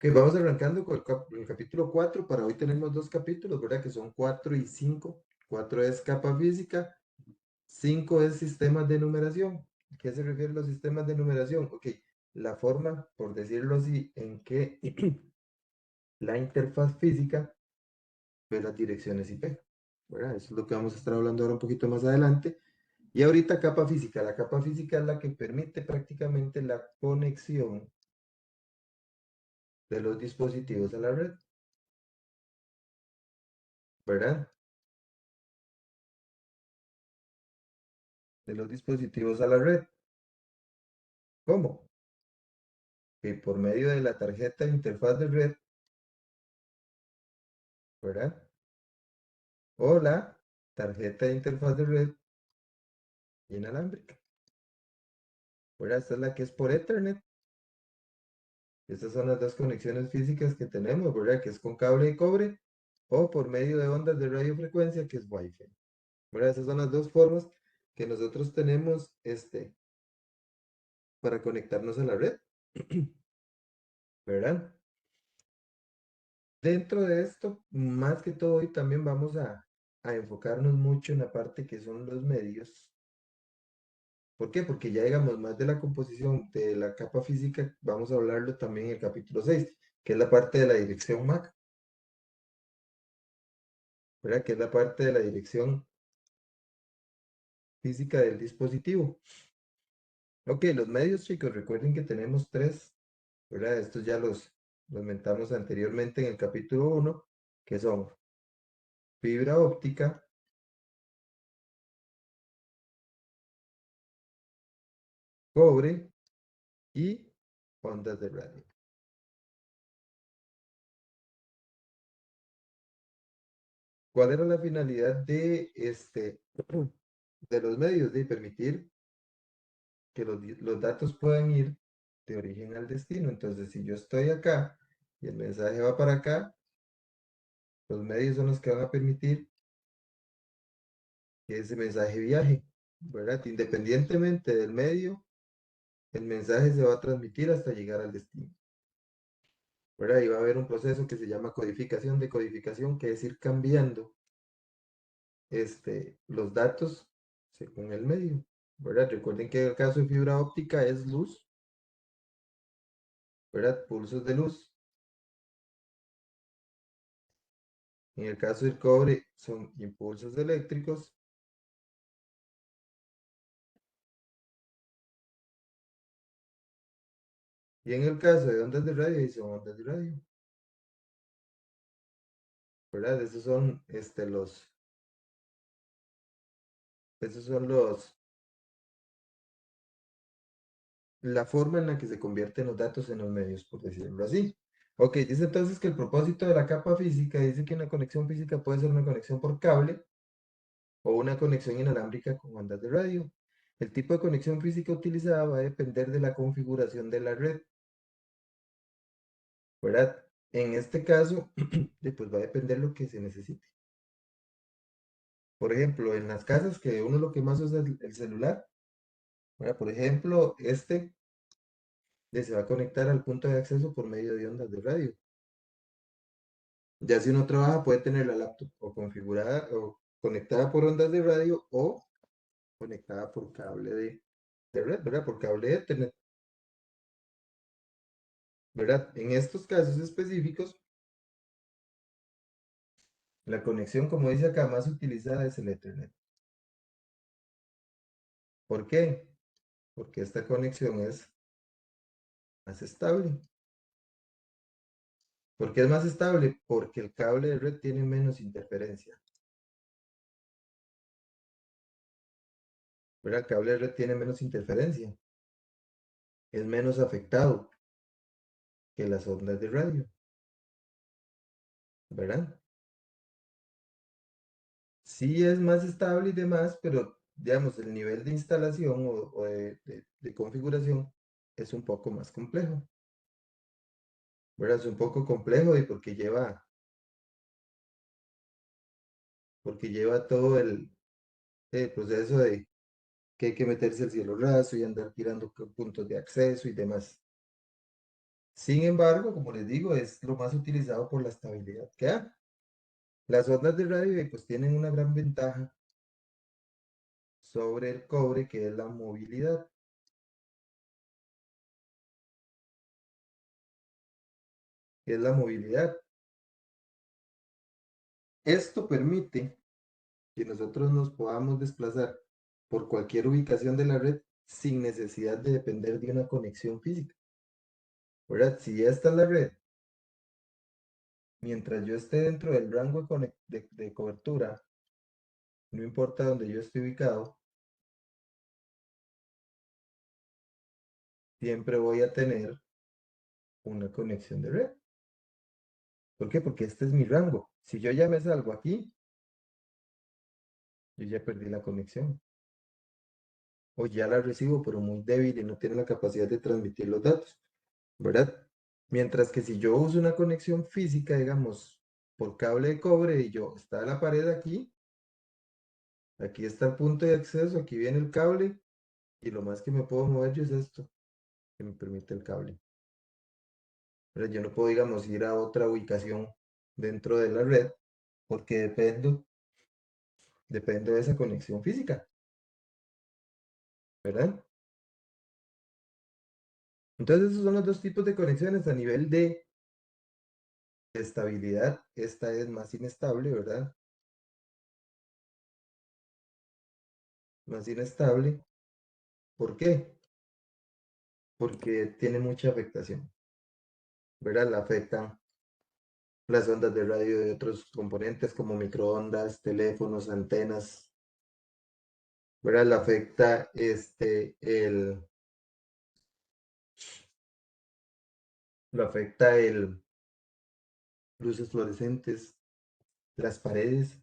Ok, vamos arrancando con el capítulo 4. Para hoy tenemos dos capítulos, ¿verdad? Que son 4 y 5. 4 es capa física, 5 es sistemas de numeración. ¿A qué se refiere los sistemas de numeración? Ok, la forma, por decirlo así, en que la interfaz física ve las direcciones IP, ¿verdad? Eso es lo que vamos a estar hablando ahora un poquito más adelante. Y ahorita capa física. La capa física es la que permite prácticamente la conexión de los dispositivos a la red, ¿verdad? De los dispositivos a la red. ¿Cómo? Que por medio de la tarjeta de interfaz de red, ¿verdad? O la tarjeta de interfaz de red inalámbrica, ¿verdad? Esta es la que es por Ethernet. Estas son las dos conexiones físicas que tenemos, ¿verdad? Que es con cable de cobre o por medio de ondas de radiofrecuencia, que es Wi-Fi, ¿verdad? Esas son las dos formas que nosotros tenemos, para conectarnos a la red, ¿verdad? Dentro de esto, más que todo, hoy también vamos a enfocarnos mucho en la parte que son los medios. ¿Por qué? Porque ya digamos más de la composición de la capa física, vamos a hablarlo también en el capítulo 6, que es la parte de la dirección MAC, ¿verdad? Que es la parte de la dirección física del dispositivo. Ok, los medios, chicos, recuerden que tenemos tres, ¿verdad? Estos ya los mentamos anteriormente en el capítulo 1, que son fibra óptica, cobre y ondas de radio. ¿Cuál era la finalidad de los medios? De permitir que los datos puedan ir de origen al destino. Entonces, si yo estoy acá y el mensaje va para acá, los medios son los que van a permitir que ese mensaje viaje, ¿verdad? Independientemente del medio, el mensaje se va a transmitir hasta llegar al destino, ¿verdad? Y va a haber un proceso que se llama codificación, decodificación, que es ir cambiando los datos según el medio, ¿verdad? Recuerden que el caso de fibra óptica es luz, ¿verdad? Pulsos de luz. En el caso del cobre son impulsos eléctricos. Y en el caso de ondas de radio, son ondas de radio, ¿verdad? Esos son la forma en la que se convierten los datos en los medios, por decirlo así. Ok, dice entonces que el propósito de la capa física dice que una conexión física puede ser una conexión por cable o una conexión inalámbrica con ondas de radio. El tipo de conexión física utilizada va a depender de la configuración de la red, ¿verdad? En este caso, pues va a depender lo que se necesite. Por ejemplo, en las casas que uno lo que más usa es el celular, ¿verdad? Por ejemplo, se va a conectar al punto de acceso por medio de ondas de radio. Ya si uno trabaja, puede tener la laptop o configurada o conectada por ondas de radio o conectada por cable de red, ¿verdad? Por cable de Ethernet, ¿verdad? En estos casos específicos, la conexión, como dice acá, más utilizada es el Ethernet. ¿Por qué? Porque esta conexión es más estable. ¿Por qué es más estable? Porque el cable de red tiene menos interferencia, ¿verdad? El cable de red tiene menos interferencia, es menos afectado que las ondas de radio, ¿verdad? Sí es más estable y demás, pero digamos, el nivel de instalación o de configuración es un poco más complejo, ¿verdad? Es un poco complejo y porque lleva todo el proceso de que hay que meterse al cielo raso y andar tirando puntos de acceso y demás. Sin embargo, como les digo, es lo más utilizado por la estabilidad que da. Las ondas de radio pues tienen una gran ventaja sobre el cobre, que es la movilidad. Que es la movilidad. Esto permite que nosotros nos podamos desplazar por cualquier ubicación de la red sin necesidad de depender de una conexión física. ¿Verdad? Si esta es la red, mientras yo esté dentro del rango de cobertura, no importa donde yo esté ubicado, siempre voy a tener una conexión de red. ¿Por qué? Porque este es mi rango. Si yo ya me salgo aquí, yo ya perdí la conexión. O ya la recibo, pero muy débil y no tiene la capacidad de transmitir los datos, ¿verdad? Mientras que si yo uso una conexión física, digamos, por cable de cobre y yo, está la pared aquí, aquí está el punto de acceso, aquí viene el cable y lo más que me puedo mover yo es esto, que me permite el cable. Pero yo no puedo, digamos, ir a otra ubicación dentro de la red porque dependo de esa conexión física, ¿verdad? Entonces esos son los dos tipos de conexiones a nivel de estabilidad. Esta es más inestable, ¿verdad? Más inestable. ¿Por qué? Porque tiene mucha afectación, ¿verdad? La afectan las ondas de radio de otros componentes como microondas, teléfonos, antenas, ¿verdad? La afecta lo afecta el luces fluorescentes, las paredes,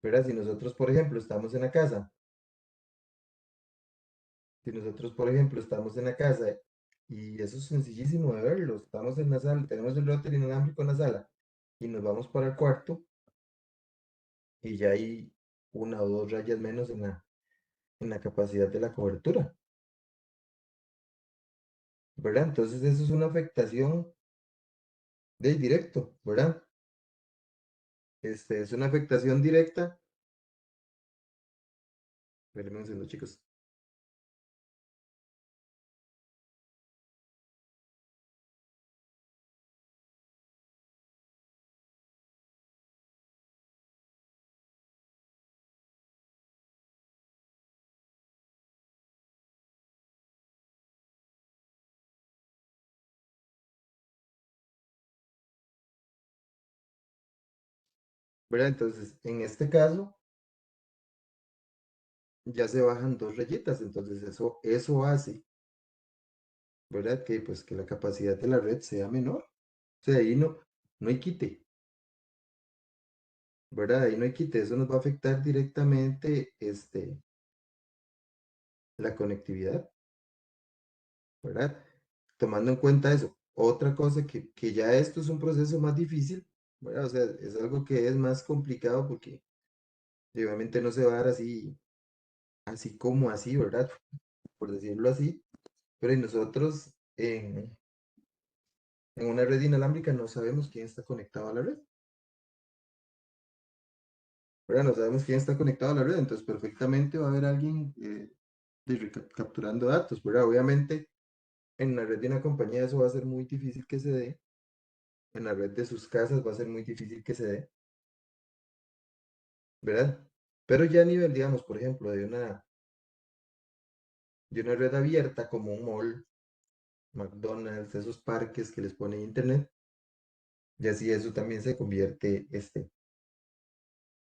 ¿verdad? Si nosotros, por ejemplo, estamos en la casa, si nosotros, por ejemplo, estamos en la casa y eso es sencillísimo de verlo, estamos en la sala, tenemos el router inalámbrico en la sala y nos vamos para el cuarto y ya hay una o dos rayas menos en la capacidad de la cobertura, ¿verdad? Entonces eso es una afectación de directo, ¿verdad? Es una afectación directa. Espérenme un segundo, chicos. ¿Verdad? Entonces, en este caso, ya se bajan dos rayitas, entonces eso hace, ¿verdad? Que pues que la capacidad de la red sea menor. O sea, ahí no hay quite, ¿verdad? Ahí no hay quite, eso nos va a afectar directamente la conectividad, ¿verdad? Tomando en cuenta eso. Otra cosa que ya esto es un proceso más difícil, ¿verdad? O sea, es algo que es más complicado porque obviamente no se va a dar así como así, ¿verdad? Por decirlo así. Pero y nosotros en una red inalámbrica no sabemos quién está conectado a la red, ¿verdad? No sabemos quién está conectado a la red, entonces perfectamente va a haber alguien capturando datos, ¿verdad? Obviamente en la red de una compañía eso va a ser muy difícil que se dé, en la red de sus casas va a ser muy difícil que se dé, ¿verdad? Pero ya a nivel, digamos, por ejemplo, de una red abierta como un mall, McDonald's, esos parques que les pone internet, y así eso también se convierte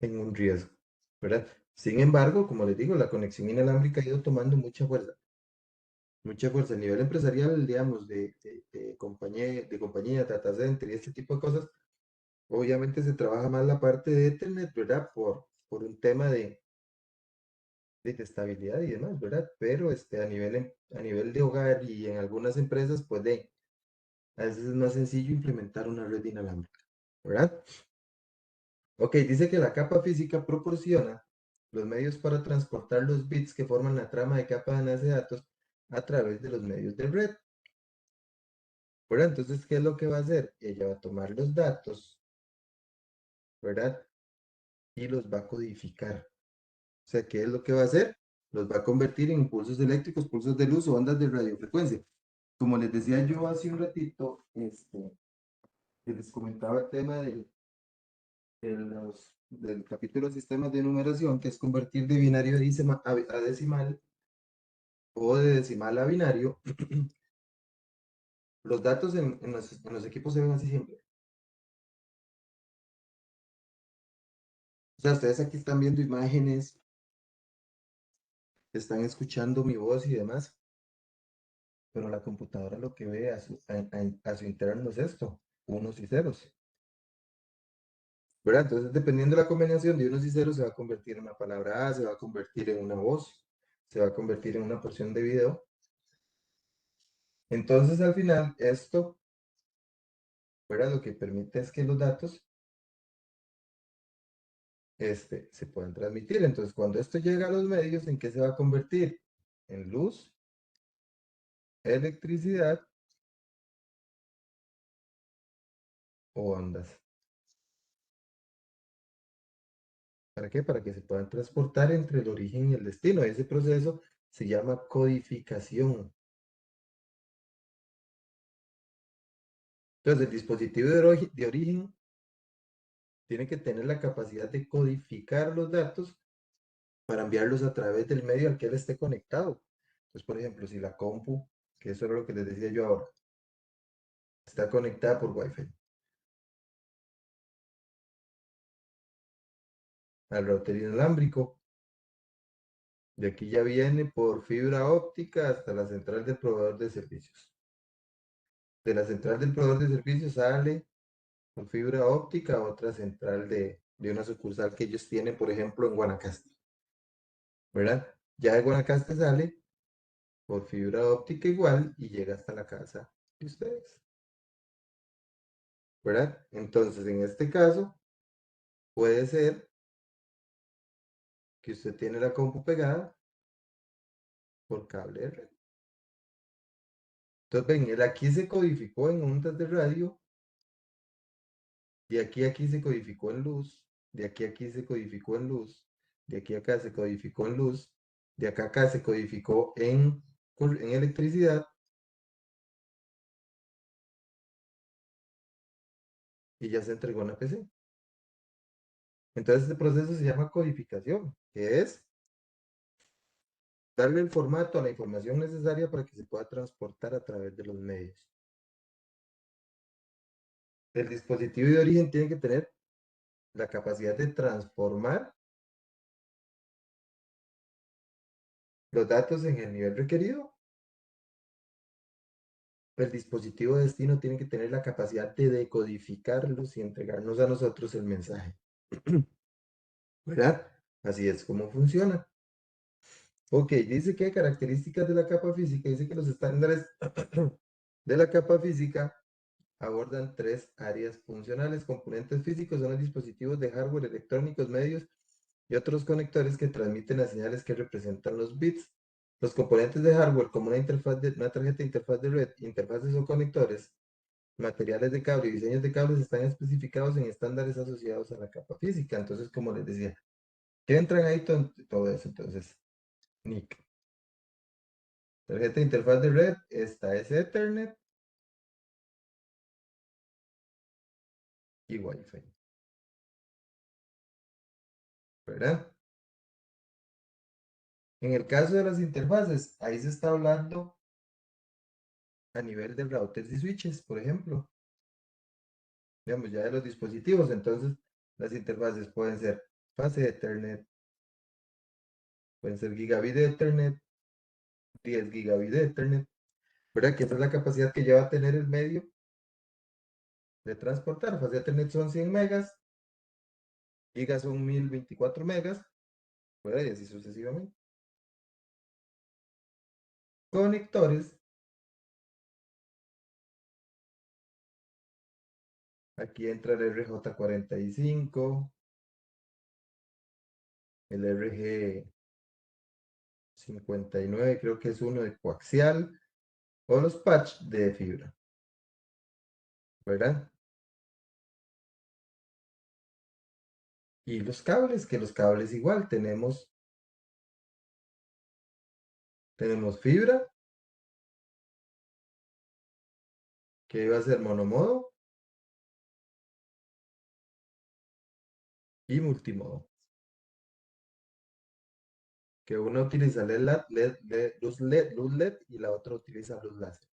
en un riesgo, ¿verdad? Sin embargo, como les digo, la conexión inalámbrica ha ido tomando mucha fuerza a nivel empresarial, digamos, de compañía, data center y este tipo de cosas. Obviamente se trabaja más la parte de Ethernet, ¿verdad? Por un tema de estabilidad y demás, ¿verdad? Pero a nivel de hogar y en algunas empresas, pues a veces es más sencillo implementar una red inalámbrica, ¿verdad? Ok, dice que la capa física proporciona los medios para transportar los bits que forman la trama de capa de enlace de datos a través de los medios de red. ¿verdad? Entonces, ¿qué es lo que va a hacer? Ella va a tomar los datos, ¿verdad? Y los va a codificar. O sea, ¿qué es lo que va a hacer? Los va a convertir en impulsos eléctricos, pulsos de luz o ondas de radiofrecuencia. Como les decía yo hace un ratito, que les comentaba el tema del capítulo sistemas de numeración, que es convertir de binario a decimal o de decimal a binario. Los datos en los equipos se ven así siempre. O sea, ustedes aquí están viendo imágenes, están escuchando mi voz y demás, pero la computadora lo que ve a su interno es esto, unos y ceros, ¿verdad? Entonces, dependiendo de la combinación de unos y ceros, se va a convertir en una palabra A, se va a convertir en una voz, se va a convertir en una porción de video. Entonces, al final, esto, ¿verdad? Lo que permite es que los datos, se puedan transmitir. Entonces, cuando esto llega a los medios, ¿en qué se va a convertir? En luz, electricidad o ondas. ¿Para qué? Para que se puedan transportar entre el origen y el destino. Ese proceso se llama codificación. Entonces, el dispositivo de origen tiene que tener la capacidad de codificar los datos para enviarlos a través del medio al que él esté conectado. Entonces, por ejemplo, si la compu, que eso era lo que les decía yo ahora, está conectada por Wi-Fi al router inalámbrico, de aquí ya viene por fibra óptica hasta la central del proveedor de servicios. De la central del proveedor de servicios sale por fibra óptica a otra central de una sucursal que ellos tienen, por ejemplo, en Guanacaste, ¿verdad? Ya de Guanacaste sale por fibra óptica igual y llega hasta la casa de ustedes, ¿verdad? Entonces, en este caso, puede ser que usted tiene la compu pegada por cable de red. Entonces, ven, el aquí se codificó en ondas de radio, de aquí a aquí se codificó en luz, de aquí a aquí se codificó en luz, de aquí a acá se codificó en luz, de acá a acá se codificó en electricidad y ya se entregó en la PC. Entonces, este proceso se llama codificación, que es darle el formato a la información necesaria para que se pueda transportar a través de los medios. El dispositivo de origen tiene que tener la capacidad de transformar los datos en el nivel requerido. El dispositivo de destino tiene que tener la capacidad de decodificarlos y entregarnos a nosotros el mensaje. ¿Verdad? Así es como funciona. Ok, dice que características de la capa física, dice que los estándares de la capa física abordan tres áreas funcionales. Componentes físicos son los dispositivos de hardware, electrónicos, medios y otros conectores que transmiten las señales que representan los bits. Los componentes de hardware, como una tarjeta de interfaz de red, interfaces o conectores, materiales de cable y diseños de cables están especificados en estándares asociados a la capa física. Entonces, como les decía, ¿qué entran ahí todo eso? Entonces, NIC. Tarjeta de interfaz de red, esta es Ethernet y Wi-Fi, ¿verdad? En el caso de las interfaces, ahí se está hablando a nivel de routers y switches, por ejemplo, digamos, ya de los dispositivos. Entonces, las interfaces pueden ser fase de Ethernet, pueden ser gigabit de Ethernet, 10 gigabit de Ethernet, ¿verdad? Que esa es la capacidad que ya va a tener el medio de transportar. Fase de Ethernet son 100 megas, gigas son 1024 megas, ¿verdad? Y así sucesivamente. Conectores, aquí entra el RJ45, el RG59, creo que es uno de coaxial, o los patch de fibra. ¿verdad? Y los cables, que los cables igual, tenemos fibra, que iba a ser monomodo y multimodo, que uno utiliza luz LED y la otra utiliza luz láser.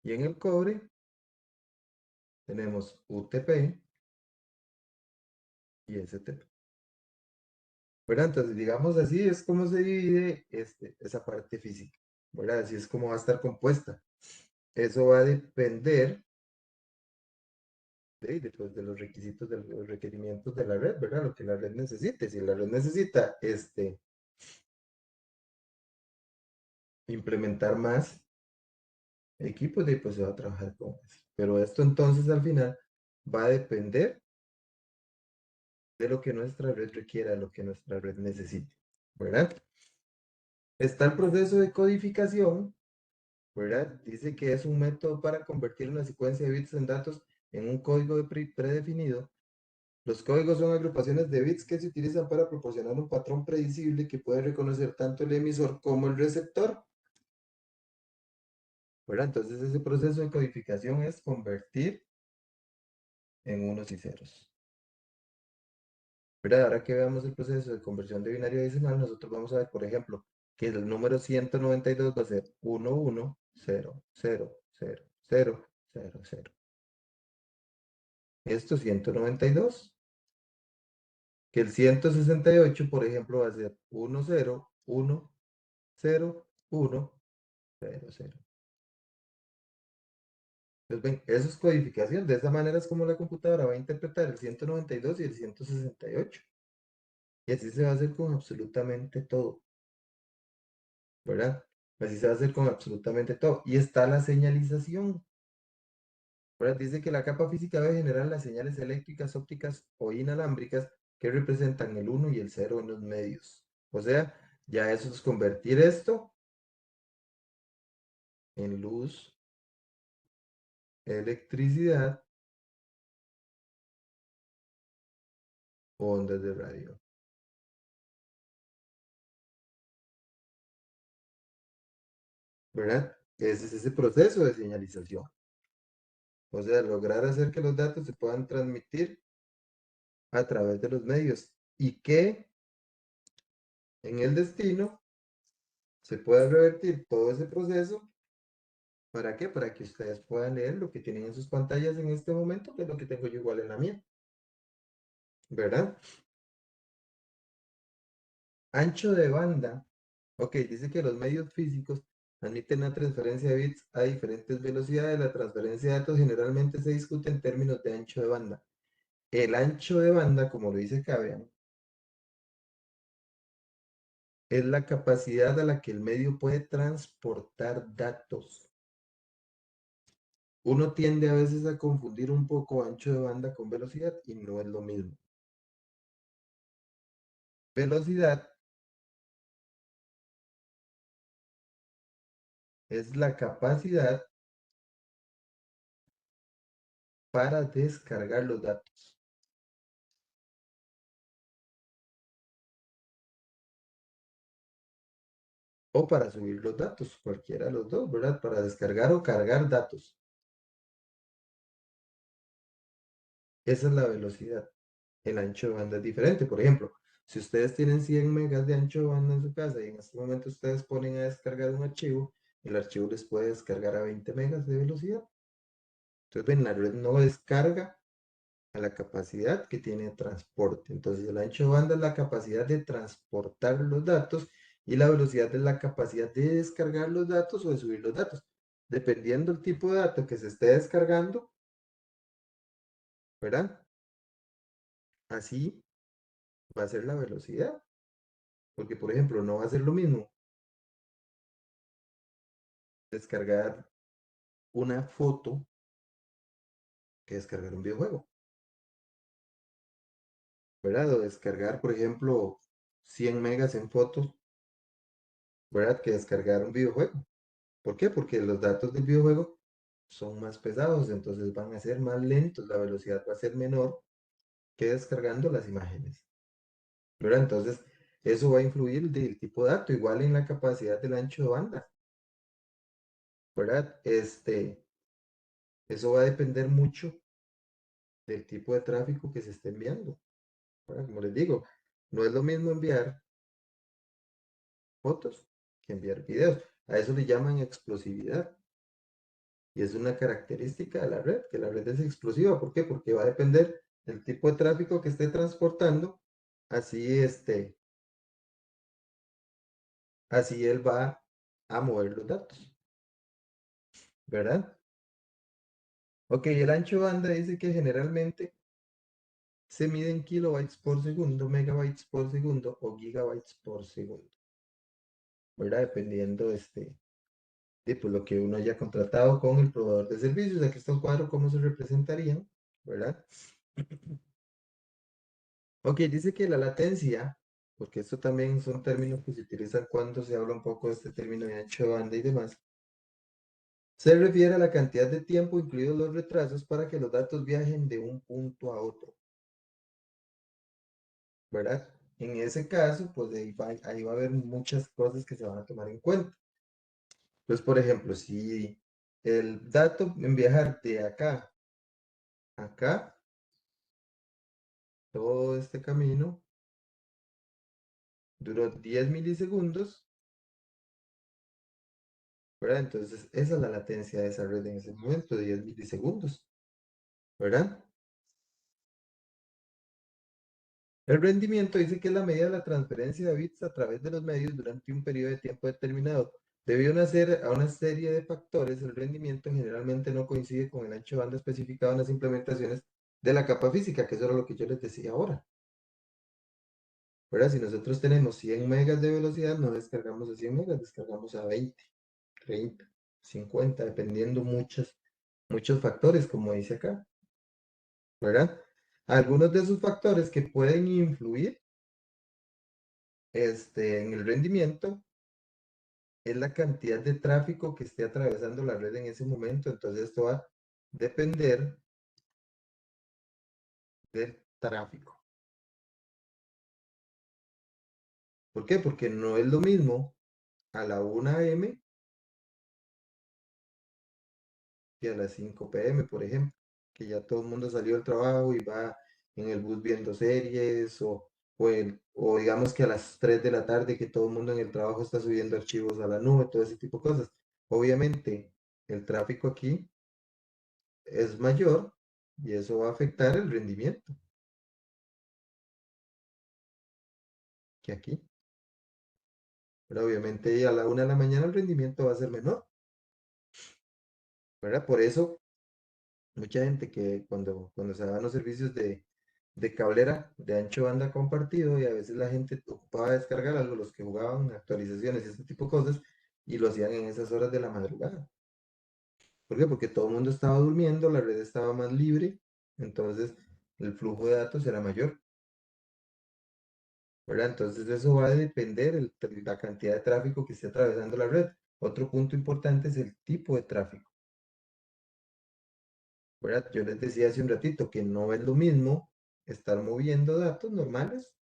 Y en el cobre tenemos UTP y STP. ¿Verdad? Entonces, digamos así, es como se divide esa parte física, ¿verdad? Así es como va a estar compuesta. Eso va a depender pues, de los requisitos, de los requerimientos de la red, ¿verdad? Lo que la red necesite. Si la red necesita implementar más equipos, pues se va a trabajar con eso. Pero esto entonces al final va a depender de lo que nuestra red requiera, lo que nuestra red necesite, ¿verdad? Está el proceso de codificación, ¿verdad? Dice que es un método para convertir una secuencia de bits en datos en un código predefinido. Los códigos son agrupaciones de bits que se utilizan para proporcionar un patrón predecible que puede reconocer tanto el emisor como el receptor, ¿verdad? Entonces ese proceso de codificación es convertir en unos y ceros. ¿Verdad? Ahora que veamos el proceso de conversión de binario a decimal, nosotros vamos a ver, por ejemplo, que el número 192 va a ser 1, 1, 0, 0, 0, 0, 0, 0. Esto 192. Que el 168, por ejemplo, va a ser 1, 0, 1, 0, 1, 0, 0. Entonces, ven, eso es codificación. De esa manera es como la computadora va a interpretar el 192 y el 168. Y así se va a hacer con absolutamente todo, ¿verdad? Así se va a hacer con absolutamente todo. Y está la señalización, ¿verdad? Dice que la capa física debe generar las señales eléctricas, ópticas o inalámbricas que representan el 1 y el 0 en los medios. O sea, ya eso es convertir esto en luz, electricidad, o ondas de radio, ¿verdad? Ese es ese proceso de señalización. O sea, lograr hacer que los datos se puedan transmitir a través de los medios y que en el destino se pueda revertir todo ese proceso. ¿Para qué? Para que ustedes puedan leer lo que tienen en sus pantallas en este momento, que es lo que tengo yo igual en la mía, ¿verdad? Ancho de banda. Ok, dice que los medios físicos admiten la transferencia de bits a diferentes velocidades. La transferencia de datos generalmente se discute en términos de ancho de banda. El ancho de banda, como lo dice acá, vean, es la capacidad a la que el medio puede transportar datos. Uno tiende a veces a confundir un poco ancho de banda con velocidad y no es lo mismo. Velocidad es la capacidad para descargar los datos o para subir los datos, cualquiera de los dos, ¿verdad? Para descargar o cargar datos. Esa es la velocidad. El ancho de banda es diferente. Por ejemplo, si ustedes tienen 100 megas de ancho de banda en su casa y en este momento ustedes ponen a descargar un archivo, el archivo les puede descargar a 20 megas de velocidad. Entonces, ven, la red no descarga a la capacidad que tiene de transporte. Entonces, el ancho de banda es la capacidad de transportar los datos y la velocidad es la capacidad de descargar los datos o de subir los datos. Dependiendo del tipo de dato que se esté descargando, ¿verdad? Así va a ser la velocidad. Porque, por ejemplo, no va a ser lo mismo descargar una foto que descargar un videojuego, ¿verdad? O descargar, por ejemplo, 100 megas en fotos, ¿verdad? Que descargar un videojuego. ¿Por qué? Porque los datos del videojuego son más pesados, entonces van a ser más lentos, la velocidad va a ser menor que descargando las imágenes, ¿verdad? Entonces, eso va a influir del tipo de dato, igual en la capacidad del ancho de banda, ¿verdad? Eso va a depender mucho del tipo de tráfico que se esté enviando, ¿verdad? Como les digo, no es lo mismo enviar fotos que enviar videos. A eso le llaman explosividad. Y es una característica de la red, que la red es explosiva. ¿Por qué? Porque va a depender del tipo de tráfico que esté transportando. Así, así él va a mover los datos, ¿verdad? Ok, el ancho de banda dice que generalmente se mide en kilobytes por segundo, megabytes por segundo o gigabytes por segundo, ¿verdad? Dependiendo de pues, lo que uno haya contratado con el proveedor de servicios. Aquí está un cuadro, cómo se representarían, ¿verdad? Ok, dice que la latencia, porque esto también son términos que se utilizan cuando se habla un poco de este término de ancho de banda y demás, se refiere a la cantidad de tiempo, incluidos los retrasos, para que los datos viajen de un punto a otro, ¿verdad? En ese caso, pues ahí va a haber muchas cosas que se van a tomar en cuenta. Entonces, por ejemplo, si el dato en viajar de acá a acá, todo este camino duró 10 milisegundos, ¿verdad? Entonces, esa es la latencia de esa red en ese momento, 10 milisegundos, ¿verdad? El rendimiento dice que es la medida de la transferencia de bits a través de los medios durante un periodo de tiempo determinado. Debido a una serie de factores, el rendimiento generalmente no coincide con el ancho de banda especificado en las implementaciones de la capa física, que eso era lo que yo les decía ahora, ¿verdad? Si nosotros tenemos 100 megas de velocidad, no descargamos a 100 megas, descargamos a 20, 30, 50, dependiendo muchos factores, como dice acá, ¿verdad? Algunos de esos factores que pueden influir en el rendimiento es la cantidad de tráfico que esté atravesando la red en ese momento. Entonces esto va a depender del tráfico. ¿Por qué? Porque no es lo mismo a la 1 a.m. que a las 5 p.m., por ejemplo, que ya todo el mundo salió del trabajo y va en el bus viendo series o digamos que a las 3 de la tarde que todo el mundo en el trabajo está subiendo archivos a la nube, todo ese tipo de cosas. Obviamente el tráfico aquí es mayor y eso va a afectar el rendimiento que aquí. Pero obviamente a la 1 de la mañana el rendimiento va a ser menor, ¿verdad? Por eso, mucha gente que cuando se daban los servicios de cablera de ancho banda compartido y a veces la gente ocupaba descargar algo, los que jugaban actualizaciones y este tipo de cosas, y lo hacían en esas horas de la madrugada. ¿Por qué? Porque todo el mundo estaba durmiendo, la red estaba más libre, entonces el flujo de datos era mayor, ¿verdad? Entonces eso va a depender la cantidad de tráfico que esté atravesando la red. Otro punto importante es el tipo de tráfico. ¿Verdad? Yo les decía hace un ratito que no es lo mismo estar moviendo datos normales,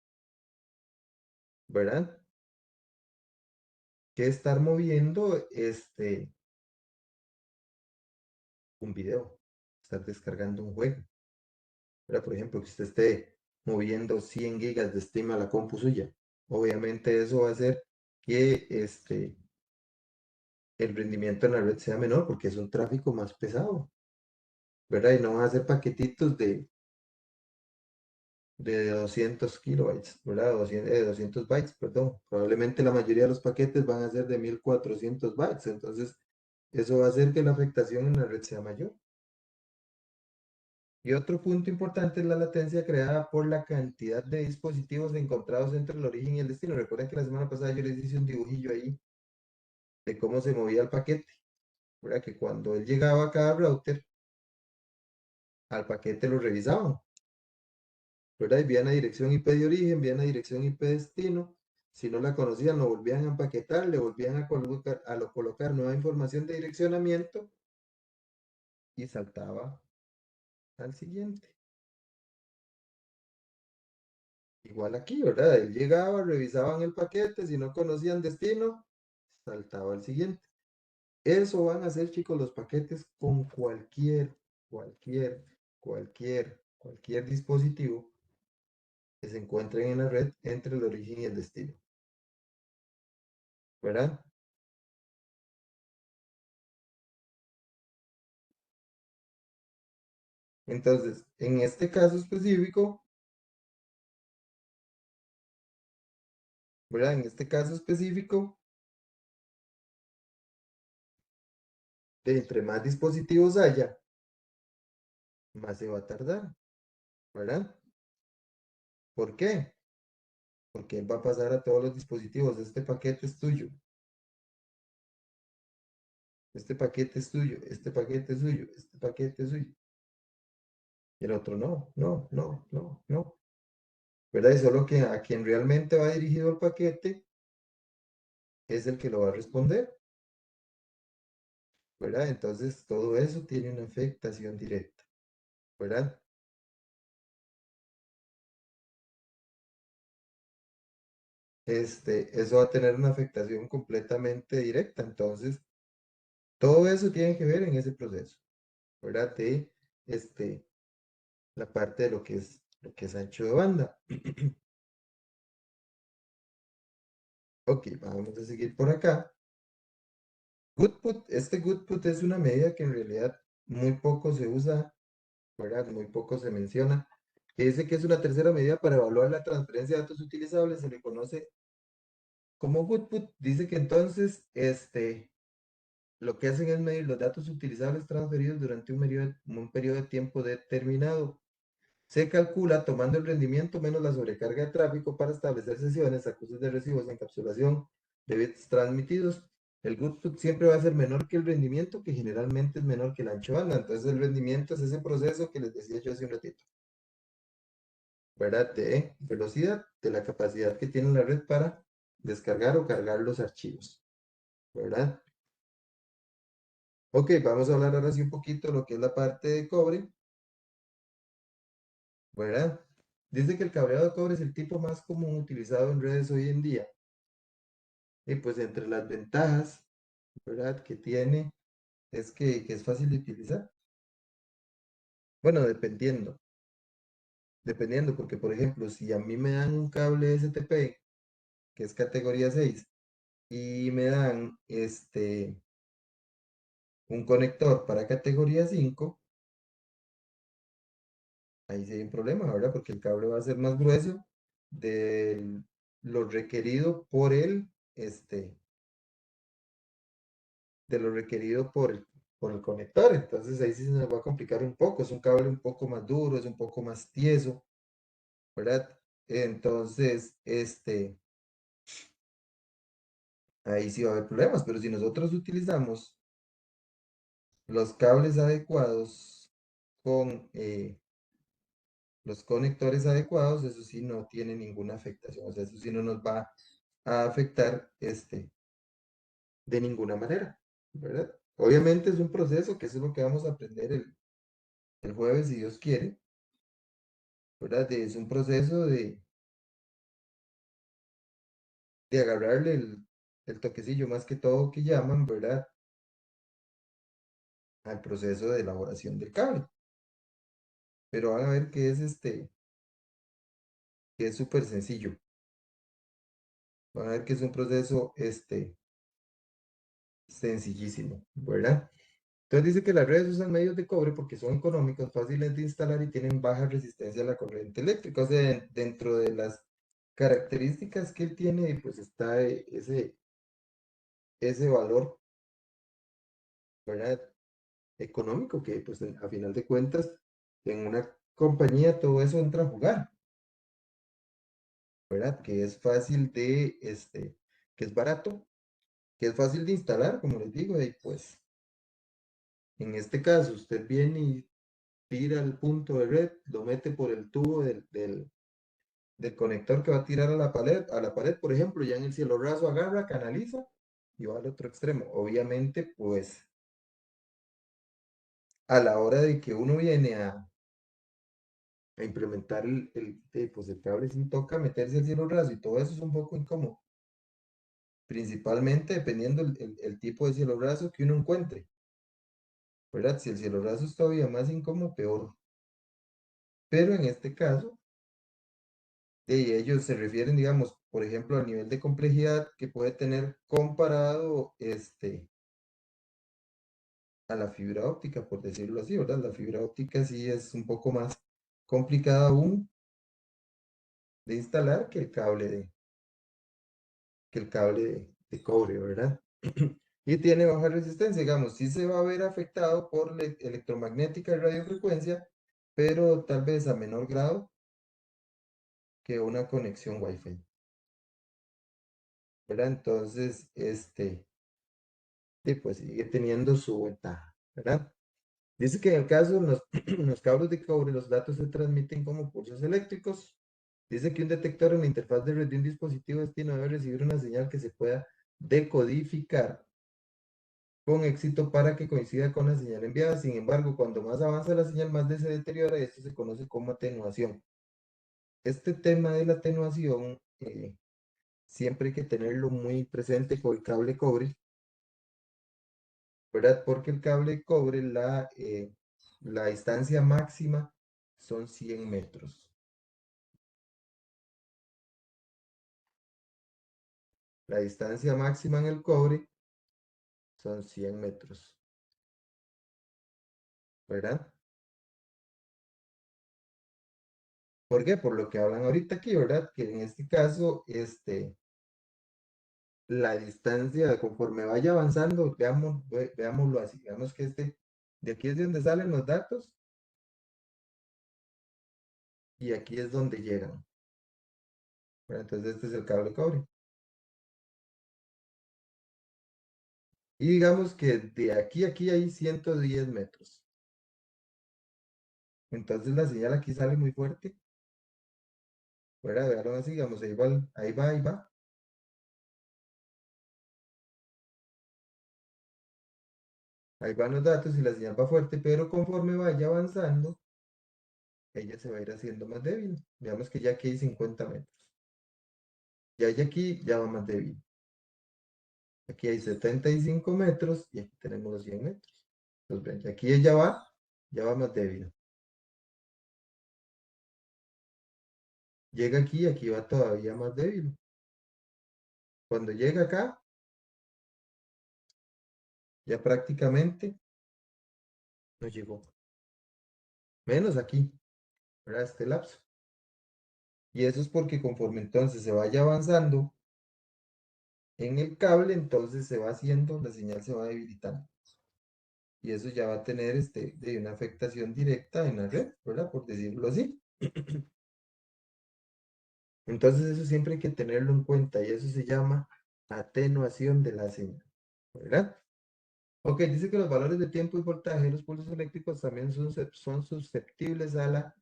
¿verdad? Que estar moviendo un video, estar descargando un juego, ¿verdad? Por ejemplo, que usted esté moviendo 100 gigas de Steam a la compu suya. Obviamente eso va a hacer que el rendimiento en la red sea menor porque es un tráfico más pesado, ¿verdad? Y no van a ser paquetitos de 200 kilobytes, ¿verdad? 200 bytes, perdón. Probablemente la mayoría de los paquetes van a ser de 1400 bytes, entonces eso va a hacer que la afectación en la red sea mayor. Y otro punto importante es la latencia creada por la cantidad de dispositivos encontrados entre el origen y el destino. Recuerden que la semana pasada yo les hice un dibujillo ahí de cómo se movía el paquete, ¿verdad? Que cuando él llegaba a cada router, al paquete lo revisaban, ¿verdad? Y veían la dirección IP de origen, veían la dirección IP de destino. Si no la conocían, lo volvían a empaquetar, le volvían a colocar nueva información de direccionamiento y saltaba al siguiente. Igual aquí, ¿verdad? Él llegaba, revisaban el paquete, si no conocían destino, saltaba al siguiente. Eso van a hacer, chicos, los paquetes con cualquier dispositivo que se encuentren en la red entre el origen y el destino, ¿verdad? Entonces, en este caso específico, ¿verdad? En este caso específico, de entre más dispositivos haya, más se va a tardar, ¿verdad? ¿Por qué? Porque él va a pasar a todos los dispositivos. Este paquete es tuyo, este paquete es tuyo, este paquete es suyo, este paquete es suyo. Y el otro no, no, no, no, no. ¿Verdad? Y solo que a quien realmente va dirigido el paquete es el que lo va a responder, ¿verdad? Entonces todo eso tiene una afectación directa, ¿verdad? Eso va a tener una afectación completamente directa. Entonces, todo eso tiene que ver en ese proceso, ¿verdad? De este, la parte de lo que es ancho de banda. Ok, vamos a seguir por acá. Goodput, Goodput es una medida que en realidad muy poco se usa, ¿verdad? Muy poco se menciona. Que dice que es una tercera medida para evaluar la transferencia de datos utilizables, se le conoce como Goodput. Dice que entonces, lo que hacen es medir los datos utilizables transferidos durante un periodo de tiempo determinado. Se calcula tomando el rendimiento menos la sobrecarga de tráfico para establecer sesiones, acusos de recibos, encapsulación de bits transmitidos. El Goodput siempre va a ser menor que el rendimiento, que generalmente es menor que el ancho de banda. Entonces el rendimiento es ese proceso que les decía yo hace un ratito, ¿verdad? De velocidad, de la capacidad que tiene la red para descargar o cargar los archivos, ¿verdad? Ok, vamos a hablar ahora sí un poquito de lo que es la parte de cobre, ¿verdad? Dice que el cableado de cobre es el tipo más común utilizado en redes hoy en día. Y pues entre las ventajas, ¿verdad? Que tiene es que es fácil de utilizar. Bueno, dependiendo, porque por ejemplo, si a mí me dan un cable STP, que es categoría 6 y me dan un conector para categoría 5, ahí sí hay un problema, ¿verdad? Porque el cable va a ser más grueso de lo requerido por de lo requerido por el conector. Entonces ahí sí se nos va a complicar un poco. Es un cable un poco más duro, es un poco más tieso, ¿verdad? Entonces, ahí sí va a haber problemas. Pero si nosotros utilizamos los cables adecuados con los conectores adecuados, eso sí no tiene ninguna afectación. O sea, eso sí no nos va a afectar de ninguna manera, ¿verdad? Obviamente es un proceso que eso es lo que vamos a aprender el jueves, si Dios quiere, ¿verdad? Es un proceso de agarrarle el toquecillo más que todo que llaman, ¿verdad? Al proceso de elaboración del cable. Pero van a ver que es súper sencillo. Van a ver que es un proceso, sencillísimo, ¿verdad? Entonces dice que las redes usan medios de cobre porque son económicos, fáciles de instalar y tienen baja resistencia a la corriente eléctrica. O sea, dentro de las características que él tiene, pues está ese valor, ¿verdad? Económico que, pues, a final de cuentas, en una compañía todo eso entra a jugar, ¿verdad? Que es fácil que es barato, que es fácil de instalar, como les digo, y pues, en este caso, usted viene y tira el punto de red, lo mete por el tubo del conector que va a tirar a la pared, por ejemplo, ya en el cielo raso agarra, canaliza y va al otro extremo. Obviamente, pues a la hora de que uno viene a implementar pues el cable sin toca, meterse al cielo raso y todo eso es un poco incómodo, principalmente dependiendo el tipo de cielo raso que uno encuentre, ¿verdad? Si el cielo raso es todavía más incómodo, peor. Pero en este caso, ellos se refieren, digamos, por ejemplo, al nivel de complejidad que puede tener comparado a la fibra óptica, por decirlo así, ¿verdad? La fibra óptica sí es un poco más complicada aún de instalar que el cable de cobre, ¿verdad? Y tiene baja resistencia, digamos, sí se va a ver afectado por la electromagnética y radiofrecuencia, pero tal vez a menor grado que una conexión Wi-Fi, ¿verdad? Entonces, pues sigue teniendo su ventaja, ¿verdad? Dice que en el caso de los, los cables de cobre, los datos se transmiten como pulsos eléctricos. Dice que un detector en la interfaz de red de un dispositivo destino debe recibir una señal que se pueda decodificar con éxito para que coincida con la señal enviada. Sin embargo, cuando más avanza la señal, más se deteriora y esto se conoce como atenuación. Este tema de la atenuación siempre hay que tenerlo muy presente con el cable cobre, ¿verdad? Porque el cable cobre, la distancia máxima son 100 metros. La distancia máxima en el cobre son 100 metros, ¿verdad? ¿Por qué? Por lo que hablan ahorita aquí, ¿verdad? Que en este caso, la distancia, conforme vaya avanzando, veámoslo así, veamos que de aquí es de donde salen los datos y aquí es donde llegan, ¿verdad? Entonces este es el cable cobre. Y digamos que de aquí a aquí hay 110 metros. Entonces la señal aquí sale muy fuerte, ¿verdad? Veanlo así, digamos, ahí va, ahí va, ahí va. Ahí van los datos y la señal va fuerte, pero conforme vaya avanzando, ella se va a ir haciendo más débil. Veamos que ya aquí hay 50 metros. Ya aquí ya va más débil. Aquí hay 75 metros y aquí tenemos los 100 metros. Entonces, ven, y aquí ya va más débil. Llega aquí, aquí va todavía más débil. Cuando llega acá, ya prácticamente no llegó. Menos aquí, ¿verdad? Este lapso. Y eso es porque conforme entonces se vaya avanzando en el cable, entonces se va haciendo, la señal se va debilitando. Y eso ya va a tener de una afectación directa en la red, ¿verdad? Por decirlo así. Entonces eso siempre hay que tenerlo en cuenta y eso se llama atenuación de la señal, ¿verdad? Ok, dice que los valores de tiempo y voltaje de los pulsos eléctricos también son susceptibles a la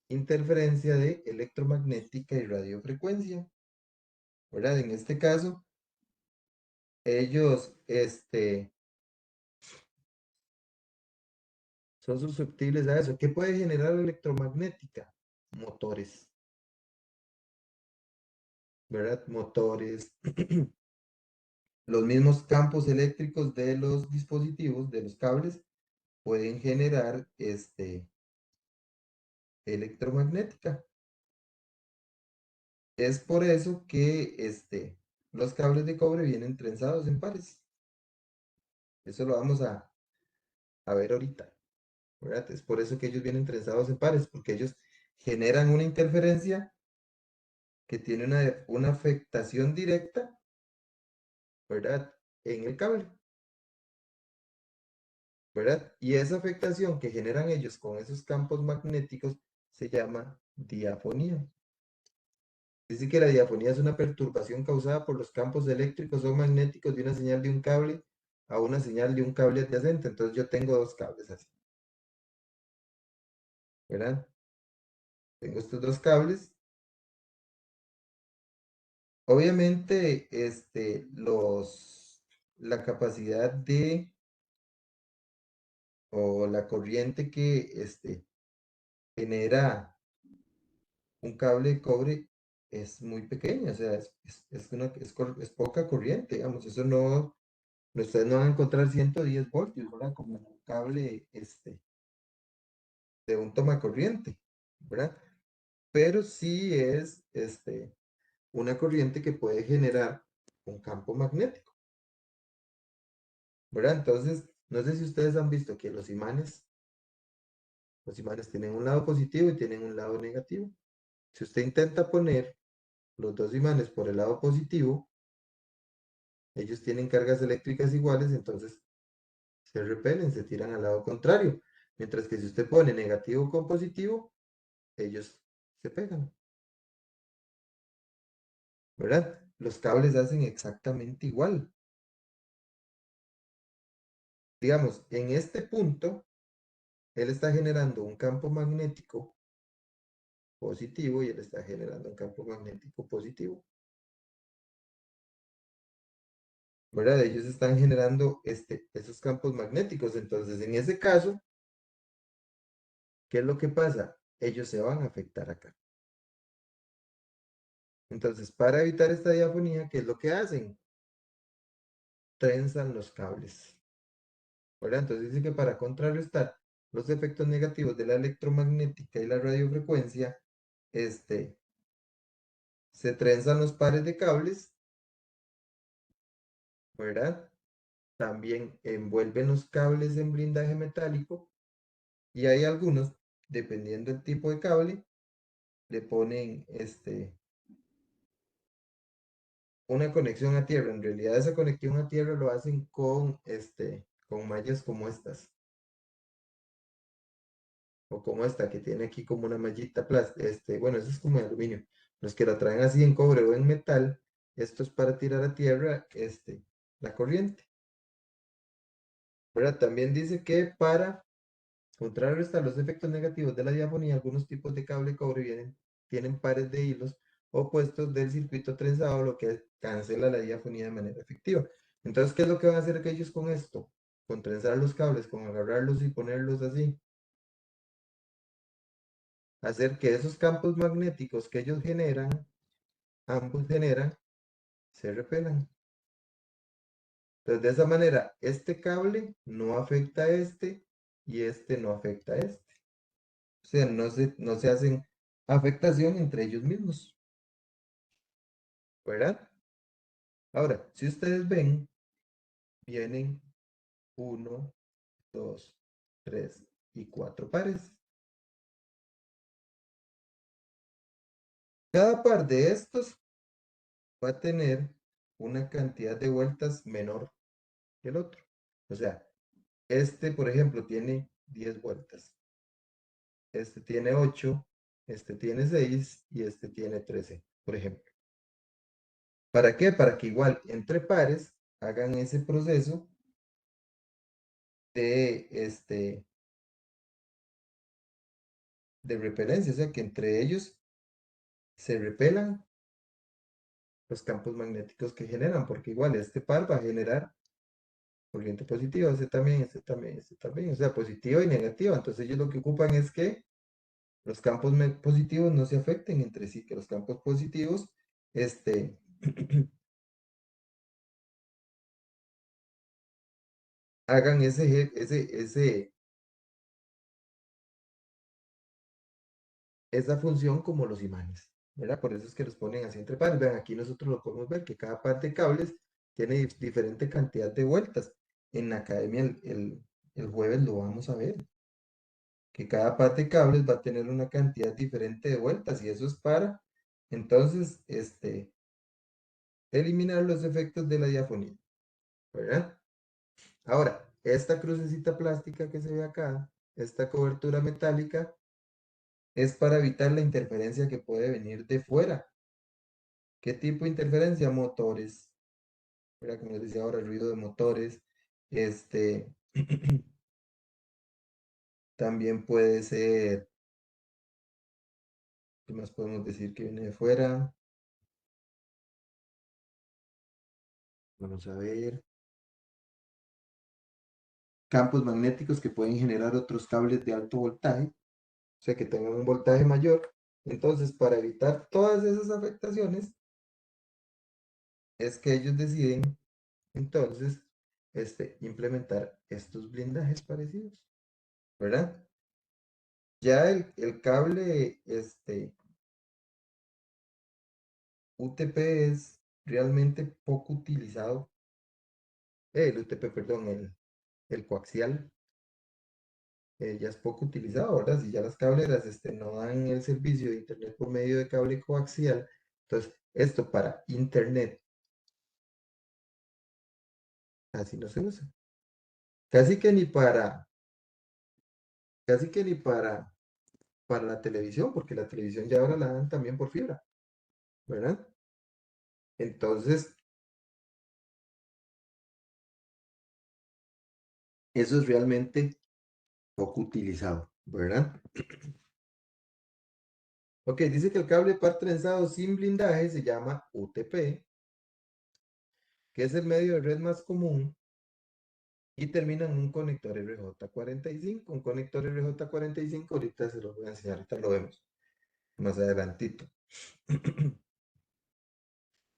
interferencia de electromagnética y radiofrecuencia, ¿verdad? En este caso, ellos son susceptibles a eso. ¿Qué puede generar la electromagnética? Motores, ¿verdad? Motores, los mismos campos eléctricos de los dispositivos, de los cables, pueden generar electromagnética. Es por eso que los cables de cobre vienen trenzados en pares. Eso lo vamos a ver ahorita, ¿verdad? Es por eso que ellos vienen trenzados en pares, porque ellos generan una interferencia que tiene una afectación directa, ¿verdad? En el cable, ¿verdad? Y esa afectación que generan ellos con esos campos magnéticos se llama diafonía. Dice que la diafonía es una perturbación causada por los campos eléctricos o magnéticos de una señal de un cable a una señal de un cable adyacente. Entonces yo tengo dos cables así, ¿verdad? Tengo estos dos cables. Obviamente, la capacidad o la corriente que genera un cable de cobre es muy pequeña, o sea, es poca corriente, digamos, eso no, ustedes no van a encontrar 110 voltios, ¿verdad? Como en un cable de un toma corriente, ¿verdad? Pero sí es una corriente que puede generar un campo magnético, ¿verdad? Entonces, no sé si ustedes han visto que los imanes tienen un lado positivo y tienen un lado negativo. Si usted intenta poner los dos imanes por el lado positivo, ellos tienen cargas eléctricas iguales, entonces se repelen, se tiran al lado contrario. Mientras que si usted pone negativo con positivo, ellos se pegan, ¿verdad? Los cables hacen exactamente igual. Digamos, en este punto, él está generando un campo magnético positivo y él está generando un campo magnético positivo, ¿verdad? Ellos están generando esos campos magnéticos. Entonces, en ese caso, ¿qué es lo que pasa? Ellos se van a afectar acá. Entonces, para evitar esta diafonía, ¿qué es lo que hacen? Trenzan los cables, ¿verdad? Entonces dice que para contrarrestar los efectos negativos de la electromagnética y la radiofrecuencia, este, se trenzan los pares de cables, ¿verdad? También envuelven los cables en blindaje metálico y hay algunos, dependiendo del tipo de cable, le ponen una conexión a tierra. En realidad esa conexión a tierra lo hacen con mallas como estas, o como esta que tiene aquí como una mallita plástica, bueno, eso es como de aluminio. Los que la traen así en cobre o en metal, esto es para tirar a tierra, la corriente. ¿Verdad? También dice que para contrarrestar los efectos negativos de la diafonía, algunos tipos de cable cobre tienen pares de hilos opuestos del circuito trenzado, lo que cancela la diafonía de manera efectiva. Entonces, ¿qué es lo que van a hacer aquellos con esto? Con trenzar los cables, con agarrarlos y ponerlos así. Hacer que esos campos magnéticos que ellos generan, ambos generan, se repelan. Entonces, de esa manera, este cable no afecta a y este no afecta a este. O sea, no se hacen afectación entre ellos mismos, ¿verdad? Ahora, si ustedes ven, vienen uno, dos, tres y cuatro pares. Cada par de estos va a tener una cantidad de vueltas menor que el otro. O sea, por ejemplo, tiene 10 vueltas. Este tiene 8, este tiene 6 y este tiene 13, por ejemplo. ¿Para qué? Para que igual entre pares hagan ese proceso de, de repelencia, o sea, que entre ellos se repelan los campos magnéticos que generan, porque igual este par va a generar corriente positiva, este también, este también, este también, o sea, positiva y negativa. Entonces ellos lo que ocupan es que los campos positivos no se afecten entre sí, que los campos positivos, este, hagan esa función como los imanes, ¿verdad? Por eso es que los ponen así entre pares. Vean, aquí nosotros lo podemos ver que cada par de cables tiene diferente cantidad de vueltas. En la academia el jueves lo vamos a ver, que cada par de cables va a tener una cantidad diferente de vueltas y eso es para, entonces, eliminar los efectos de la diafonía, ¿verdad? Ahora, esta crucecita plástica que se ve acá, esta cobertura metálica, es para evitar la interferencia que puede venir de fuera. ¿Qué tipo de interferencia? Motores, ¿verdad? Como les decía ahora, ruido de motores. Este, también puede ser, ¿qué más podemos decir que viene de fuera? Vamos a ver. campos magnéticos que pueden generar otros cables de alto voltaje, o sea, que tengan un voltaje mayor. Entonces, para evitar todas esas afectaciones, es que ellos deciden, entonces, implementar estos blindajes parecidos, ¿verdad? Ya el cable, UTP es realmente poco utilizado, el UTP, perdón, el coaxial, ya es poco utilizado, ¿verdad? Si ya las cableras, no dan el servicio de internet por medio de cable coaxial, entonces, esto para internet casi no se usa. Casi que ni para, casi que ni para la televisión, porque la televisión ya ahora la dan también por fibra, ¿verdad? Entonces, eso es realmente poco utilizado, ¿verdad? Ok, dice que el cable par trenzado sin blindaje se llama UTP, que es el medio de red más común y termina en un conector RJ45. Un conector RJ45, ahorita se lo voy a enseñar, ahorita lo vemos más adelantito.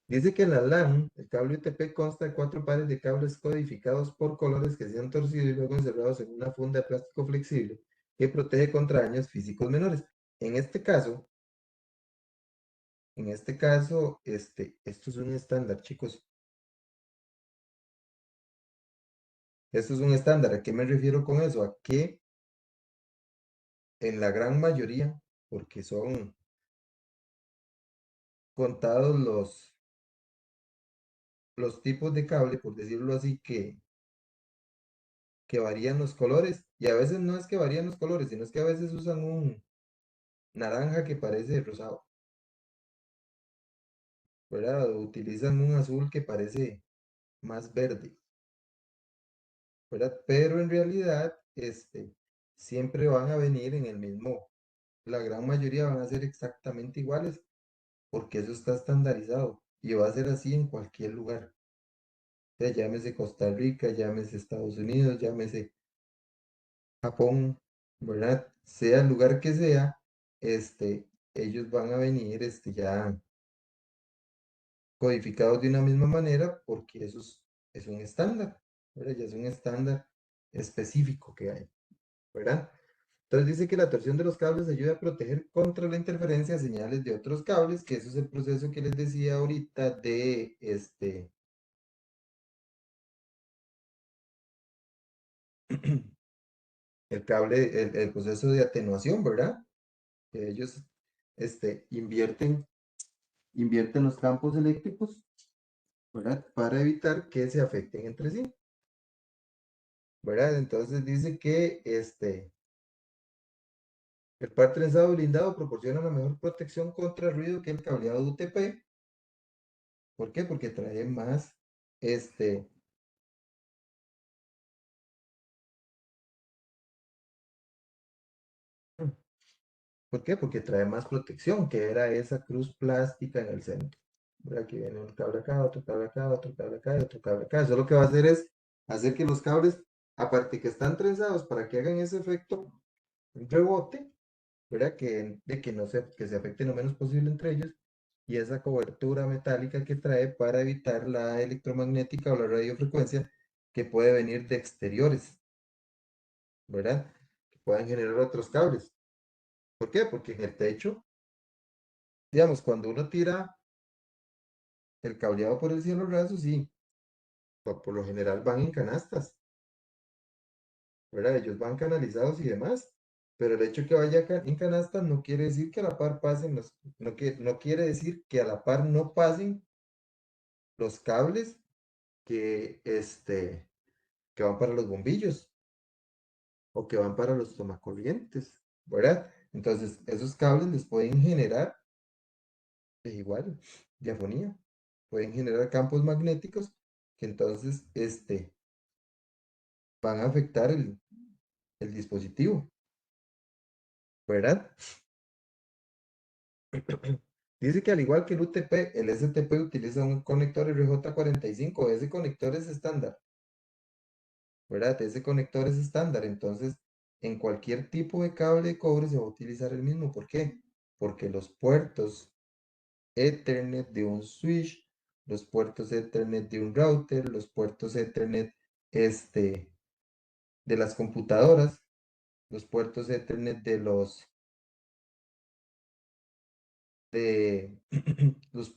Dice que en la LAN, el cable UTP consta de 4 pares de cables codificados por colores que se han torcido y luego encerrados en una funda de plástico flexible que protege contra daños físicos menores. En este caso, esto es un estándar, chicos. Esto es un estándar. ¿A qué me refiero con eso? A que en la gran mayoría, porque son contados los tipos de cable, por decirlo así, que varían los colores. Y a veces no es que varían los colores, sino es que a veces usan un naranja que parece rosado, ¿verdad? O utilizan un azul que parece más verde, ¿verdad? Pero en realidad, siempre van a venir en el mismo, la gran mayoría van a ser exactamente iguales, porque eso está estandarizado y va a ser así en cualquier lugar. O sea, llámese Costa Rica, llámese Estados Unidos, llámese Japón, ¿verdad? Sea el lugar que sea, ellos van a venir, ya codificados de una misma manera porque es un estándar, ¿verdad? Ya es un estándar específico que hay, ¿verdad? Entonces dice que la torsión de los cables ayuda a proteger contra la interferencia de señales de otros cables, que eso es el proceso que les decía ahorita de el cable, el proceso de atenuación, ¿verdad? Que ellos invierten los campos eléctricos, ¿verdad? Para evitar que se afecten entre sí, ¿verdad? Entonces dice que el par trenzado blindado proporciona la mejor protección contra ruido que el cableado UTP. ¿Por qué? Porque trae más, este, ¿por qué? Porque trae más protección, que era esa cruz plástica en el centro. ¿Verdad? Aquí viene un cable acá, otro cable acá, otro cable acá y otro cable acá. Eso lo que va a hacer es hacer que los cables, aparte que están trenzados para que hagan ese efecto rebote, ¿verdad? De que no se, que se afecten lo menos posible entre ellos, y esa cobertura metálica que trae para evitar la electromagnética o la radiofrecuencia que puede venir de exteriores, ¿verdad? Que puedan generar otros cables. ¿Por qué? Porque en el techo, digamos, cuando uno tira el cableado por el cielo raso, sí, por lo general van en canastas, ¿verdad? Ellos van canalizados y demás. Pero el hecho que vaya en canastas no quiere decir que a la par pasen no quiere decir que a la par no pasen los cables que, que van para los bombillos o que van para los tomacorrientes, ¿verdad? Entonces, esos cables les pueden generar, igual, diafonía, pueden generar campos magnéticos que entonces, van a afectar el dispositivo, ¿verdad? Dice que al igual que el UTP, el STP utiliza un conector RJ45. Ese conector es estándar, ¿verdad? Ese conector es estándar, entonces en cualquier tipo de cable de cobre se va a utilizar el mismo. ¿Por qué? Porque los puertos Ethernet de un switch, los puertos Ethernet de un router, los puertos Ethernet de las computadoras, los puertos Ethernet de los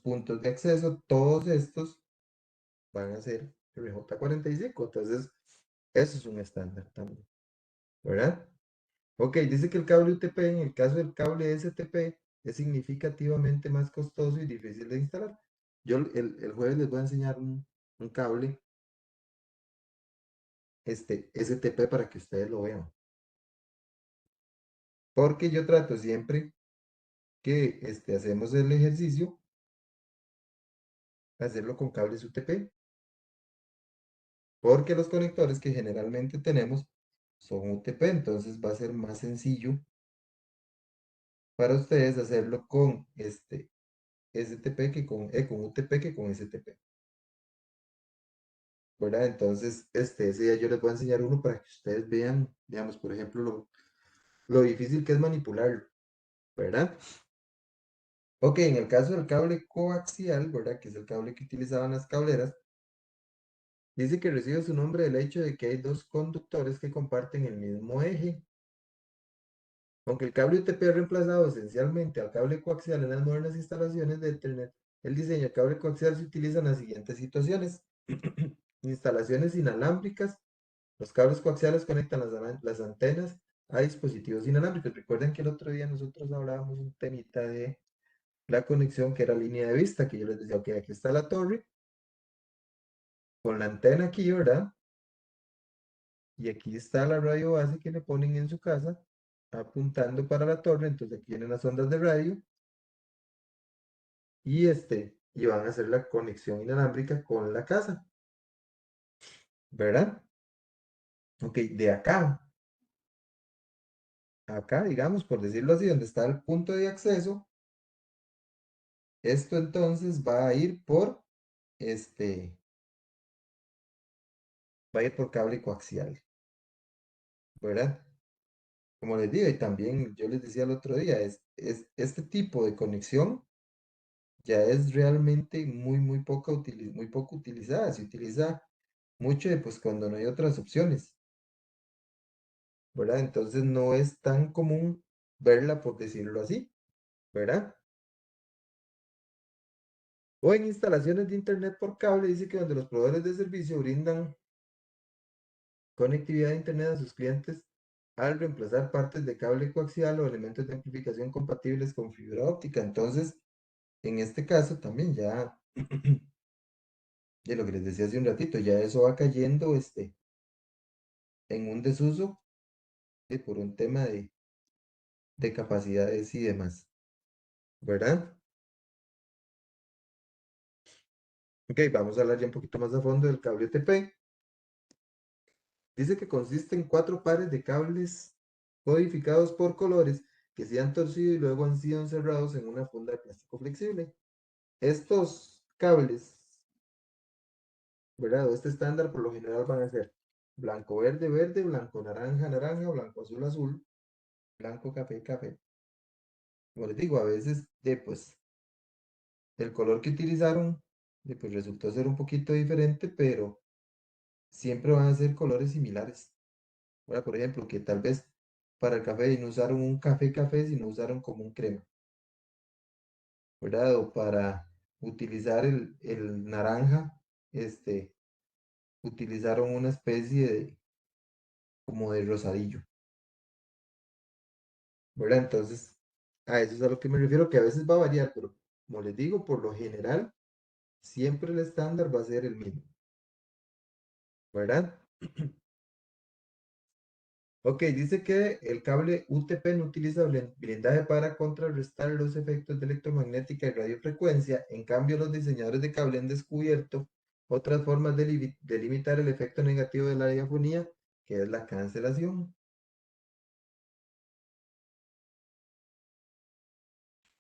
puntos de acceso, todos estos van a ser RJ45. Entonces, eso es un estándar también, ¿verdad? Ok, dice que el cable UTP, en el caso del cable STP, es significativamente más costoso y difícil de instalar. Yo el jueves les voy a enseñar un cable STP para que ustedes lo vean. Porque yo trato siempre que hacemos el ejercicio, hacerlo con cables UTP. Porque los conectores que generalmente tenemos son UTP, entonces va a ser más sencillo para ustedes hacerlo con STP con UTP que con STP, ¿verdad? Entonces, ese día yo les voy a enseñar uno para que ustedes vean, digamos, por ejemplo, lo difícil que es manipularlo, ¿verdad? Ok, en el caso del cable coaxial, ¿verdad? Que es el cable que utilizaban las cableras, dice que recibe su nombre del hecho de que hay dos conductores que comparten el mismo eje. Aunque el cable UTP ha reemplazado esencialmente al cable coaxial en las modernas instalaciones de Ethernet, el diseño de cable coaxial se utiliza en las siguientes situaciones. Instalaciones inalámbricas. Los cables coaxiales conectan las antenas a dispositivos inalámbricos. Recuerden que el otro día nosotros hablábamos un temita de la conexión que era línea de vista, que yo les decía, ok, aquí está la torre, con la antena aquí, ¿verdad? Y aquí está la radio base que le ponen en su casa, apuntando para la torre. Entonces aquí vienen las ondas de radio y van a hacer la conexión inalámbrica con la casa, ¿verdad? Ok, de acá, digamos, por decirlo así, donde está el punto de acceso, esto entonces este, va a ir por cable coaxial, ¿verdad? Como les digo, y también yo les decía el otro día, este tipo de conexión ya es realmente muy poco utilizada. Se utiliza mucho pues cuando no hay otras opciones, ¿verdad? Entonces no es tan común verla, por decirlo así, ¿verdad? O en instalaciones de Internet por cable, dice que donde los proveedores de servicio brindan conectividad de Internet a sus clientes al reemplazar partes de cable coaxial o elementos de amplificación compatibles con fibra óptica. Entonces, en este caso también ya, de lo que les decía hace un ratito, ya eso va cayendo en un desuso por un tema de capacidades y demás, ¿verdad? Ok, vamos a hablar ya un poquito más a fondo del cable OTP. Dice que consiste en 4 pares de cables codificados por colores que se han torcido y luego han sido encerrados en una funda de plástico flexible. Estos cables, ¿verdad? O este estándar por lo general van a ser blanco, verde, verde, blanco, naranja, naranja, blanco, azul, azul, blanco, café, café. Como les digo, a veces pues, el color que utilizaron pues, resultó ser un poquito diferente, pero siempre van a ser colores similares. ¿Verdad? Por ejemplo, que tal vez para el café no usaron un café café, sino usaron como un crema, ¿verdad? O para utilizar el naranja, utilizaron una especie de como de rosadillo, ¿verdad? Entonces, a eso es a lo que me refiero, que a veces va a variar, pero como les digo, por lo general, siempre el estándar va a ser el mismo, ¿verdad? Ok, dice que el cable UTP no utiliza blindaje para contrarrestar los efectos de electromagnética y radiofrecuencia. En cambio, los diseñadores de cable han descubierto otras formas de limitar el efecto negativo de la diafonía, que es la cancelación.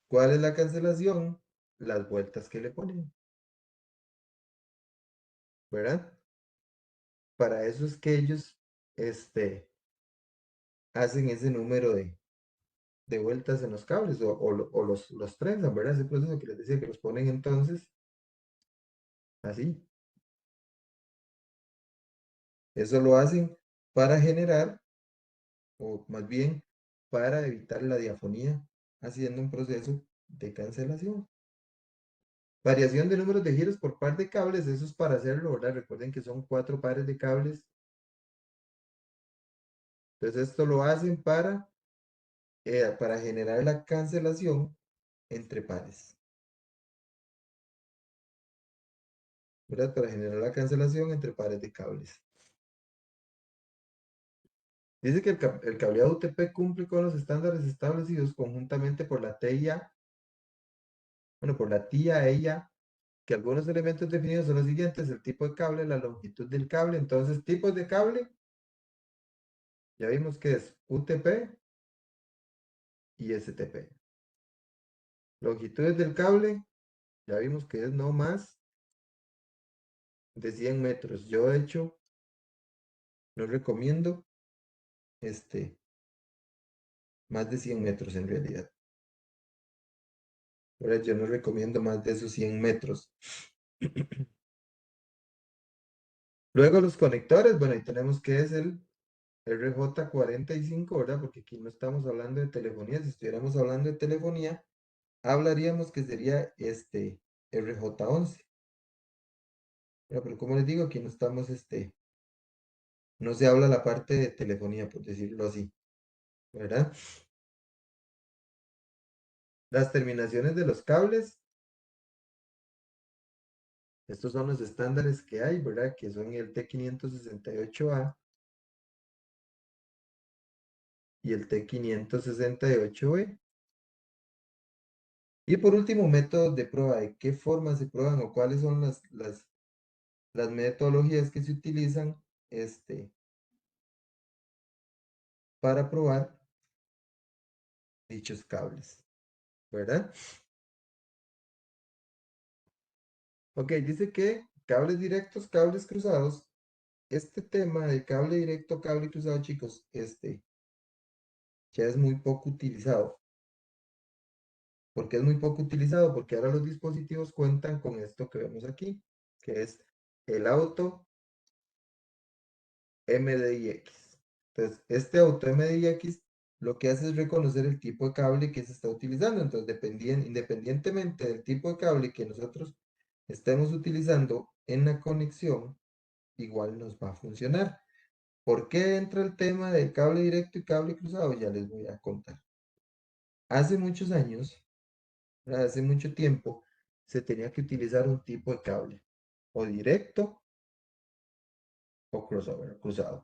¿Cuál es la cancelación? Las vueltas que le ponen, ¿verdad? para eso es que ellos hacen ese número de vueltas en los cables o los trensan, ¿verdad? Ese proceso que les decía que los ponen entonces así. Eso lo hacen para generar, o más bien para evitar la diafonía, haciendo un proceso de cancelación. Variación de números de giros por par de cables, eso es para hacerlo, ¿verdad? Recuerden que son 4 pares de cables. Entonces esto lo hacen para generar la cancelación entre pares, ¿verdad? Para generar la cancelación entre pares de cables. Dice que el cableado UTP cumple con los estándares establecidos conjuntamente por la TIA, bueno, por la TIA e IA, que algunos elementos definidos son los siguientes: el tipo de cable, la longitud del cable. Entonces, tipos de cable, ya vimos que es UTP y STP. Longitudes del cable, ya vimos que es no más de 100 metros. Yo, de hecho, no recomiendo más de 100 metros en realidad. Ahora, yo no recomiendo más de esos 100 metros. Luego los conectores, bueno, ahí tenemos que es el RJ45, ¿verdad? Porque aquí no estamos hablando de telefonía. Si estuviéramos hablando de telefonía, hablaríamos que sería RJ11. Pero como les digo, aquí no estamos, no se habla la parte de telefonía, por decirlo así, ¿verdad? Las terminaciones de los cables, estos son los estándares que hay, ¿verdad? Que son el T568A y el T568B. Y por último, métodos de prueba, de qué forma se prueban o cuáles son las metodologías que se utilizan para probar dichos cables, ¿verdad? Ok, dice que cables directos, cables cruzados. Este tema de cable directo, cable cruzado, chicos, ya es muy poco utilizado. ¿Por qué es muy poco utilizado? Porque ahora los dispositivos cuentan con esto que vemos aquí, que es el auto MDIX. Entonces, este auto MDIX lo que hace es reconocer el tipo de cable que se está utilizando. Entonces, independientemente del tipo de cable que nosotros estemos utilizando en la conexión, igual nos va a funcionar. ¿Por qué entra el tema de cable directo y cable cruzado? Ya les voy a contar. Hace muchos años, hace mucho tiempo, se tenía que utilizar un tipo de cable, o directo o cruzado.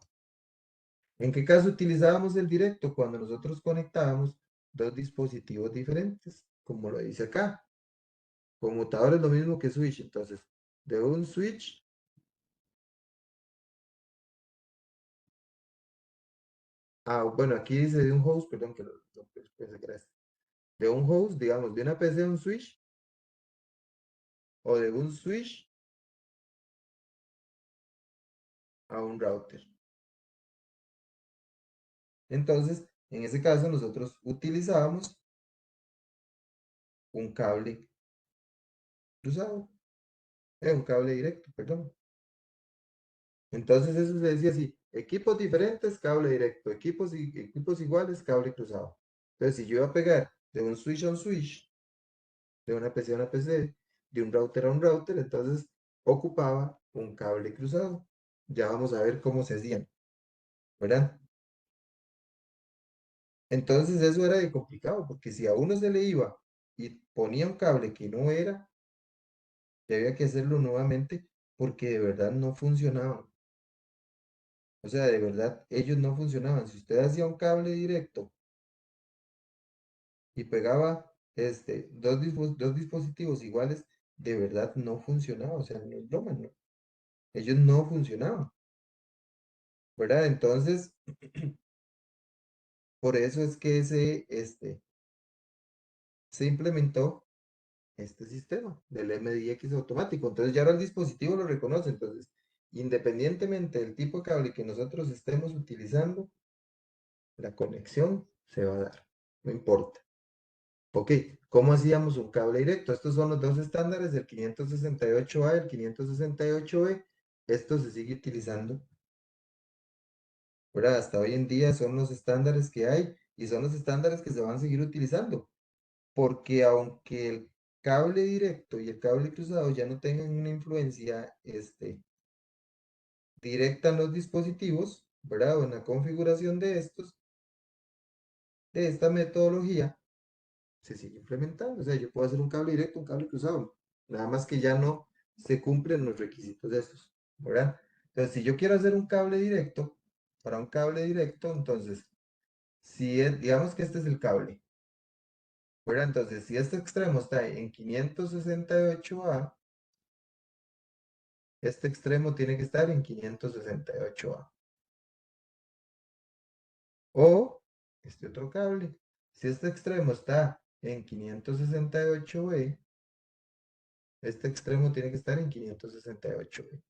¿En qué caso utilizábamos el directo? Cuando nosotros conectábamos dos dispositivos diferentes, como lo dice acá. Conmutador es lo mismo que switch, entonces, de un switch, bueno, aquí dice de un host, perdón, que pensé que era este. De un host, digamos, de una PC a un switch, o de un switch a un router. Entonces, en ese caso, nosotros utilizábamos un cable cruzado, un cable directo, perdón. Entonces, eso se decía así: equipos diferentes, cable directo; equipos iguales, cable cruzado. Entonces, si yo iba a pegar de un switch a un switch, de una PC a una PC, de un router a un router, entonces ocupaba un cable cruzado. Ya vamos a ver cómo se hacían, ¿verdad? Entonces, eso era de complicado, porque si a uno se le iba y ponía un cable que no era, y había que hacerlo nuevamente porque de verdad no funcionaban. O sea, de verdad ellos no funcionaban. Si usted hacía un cable directo y pegaba dos dispositivos iguales, de verdad no funcionaba. O sea, no es broma, no. Ellos no funcionaban, ¿verdad? Entonces, por eso es que se implementó este sistema del MDX automático. Entonces ya ahora el dispositivo lo reconoce. Entonces, independientemente del tipo de cable que nosotros estemos utilizando, la conexión se va a dar, no importa. Ok, ¿cómo hacíamos un cable directo? Estos son los dos estándares, el 568A y el 568B. Esto se sigue utilizando, ¿verdad? Hasta hoy en día son los estándares que hay y son los estándares que se van a seguir utilizando, porque aunque el cable directo y el cable cruzado ya no tengan una influencia directa en los dispositivos, ¿verdad? O en la configuración de estos, de esta metodología, se sigue implementando. O sea, yo puedo hacer un cable directo, un cable cruzado, nada más que ya no se cumplen los requisitos de estos, ¿verdad? Entonces, si yo quiero hacer un cable directo, para un cable directo, entonces, si digamos que este es el cable, ¿verdad? Entonces, si este extremo está en 568A, este extremo tiene que estar en 568A. O este otro cable, si este extremo está en 568B, este extremo tiene que estar en 568B.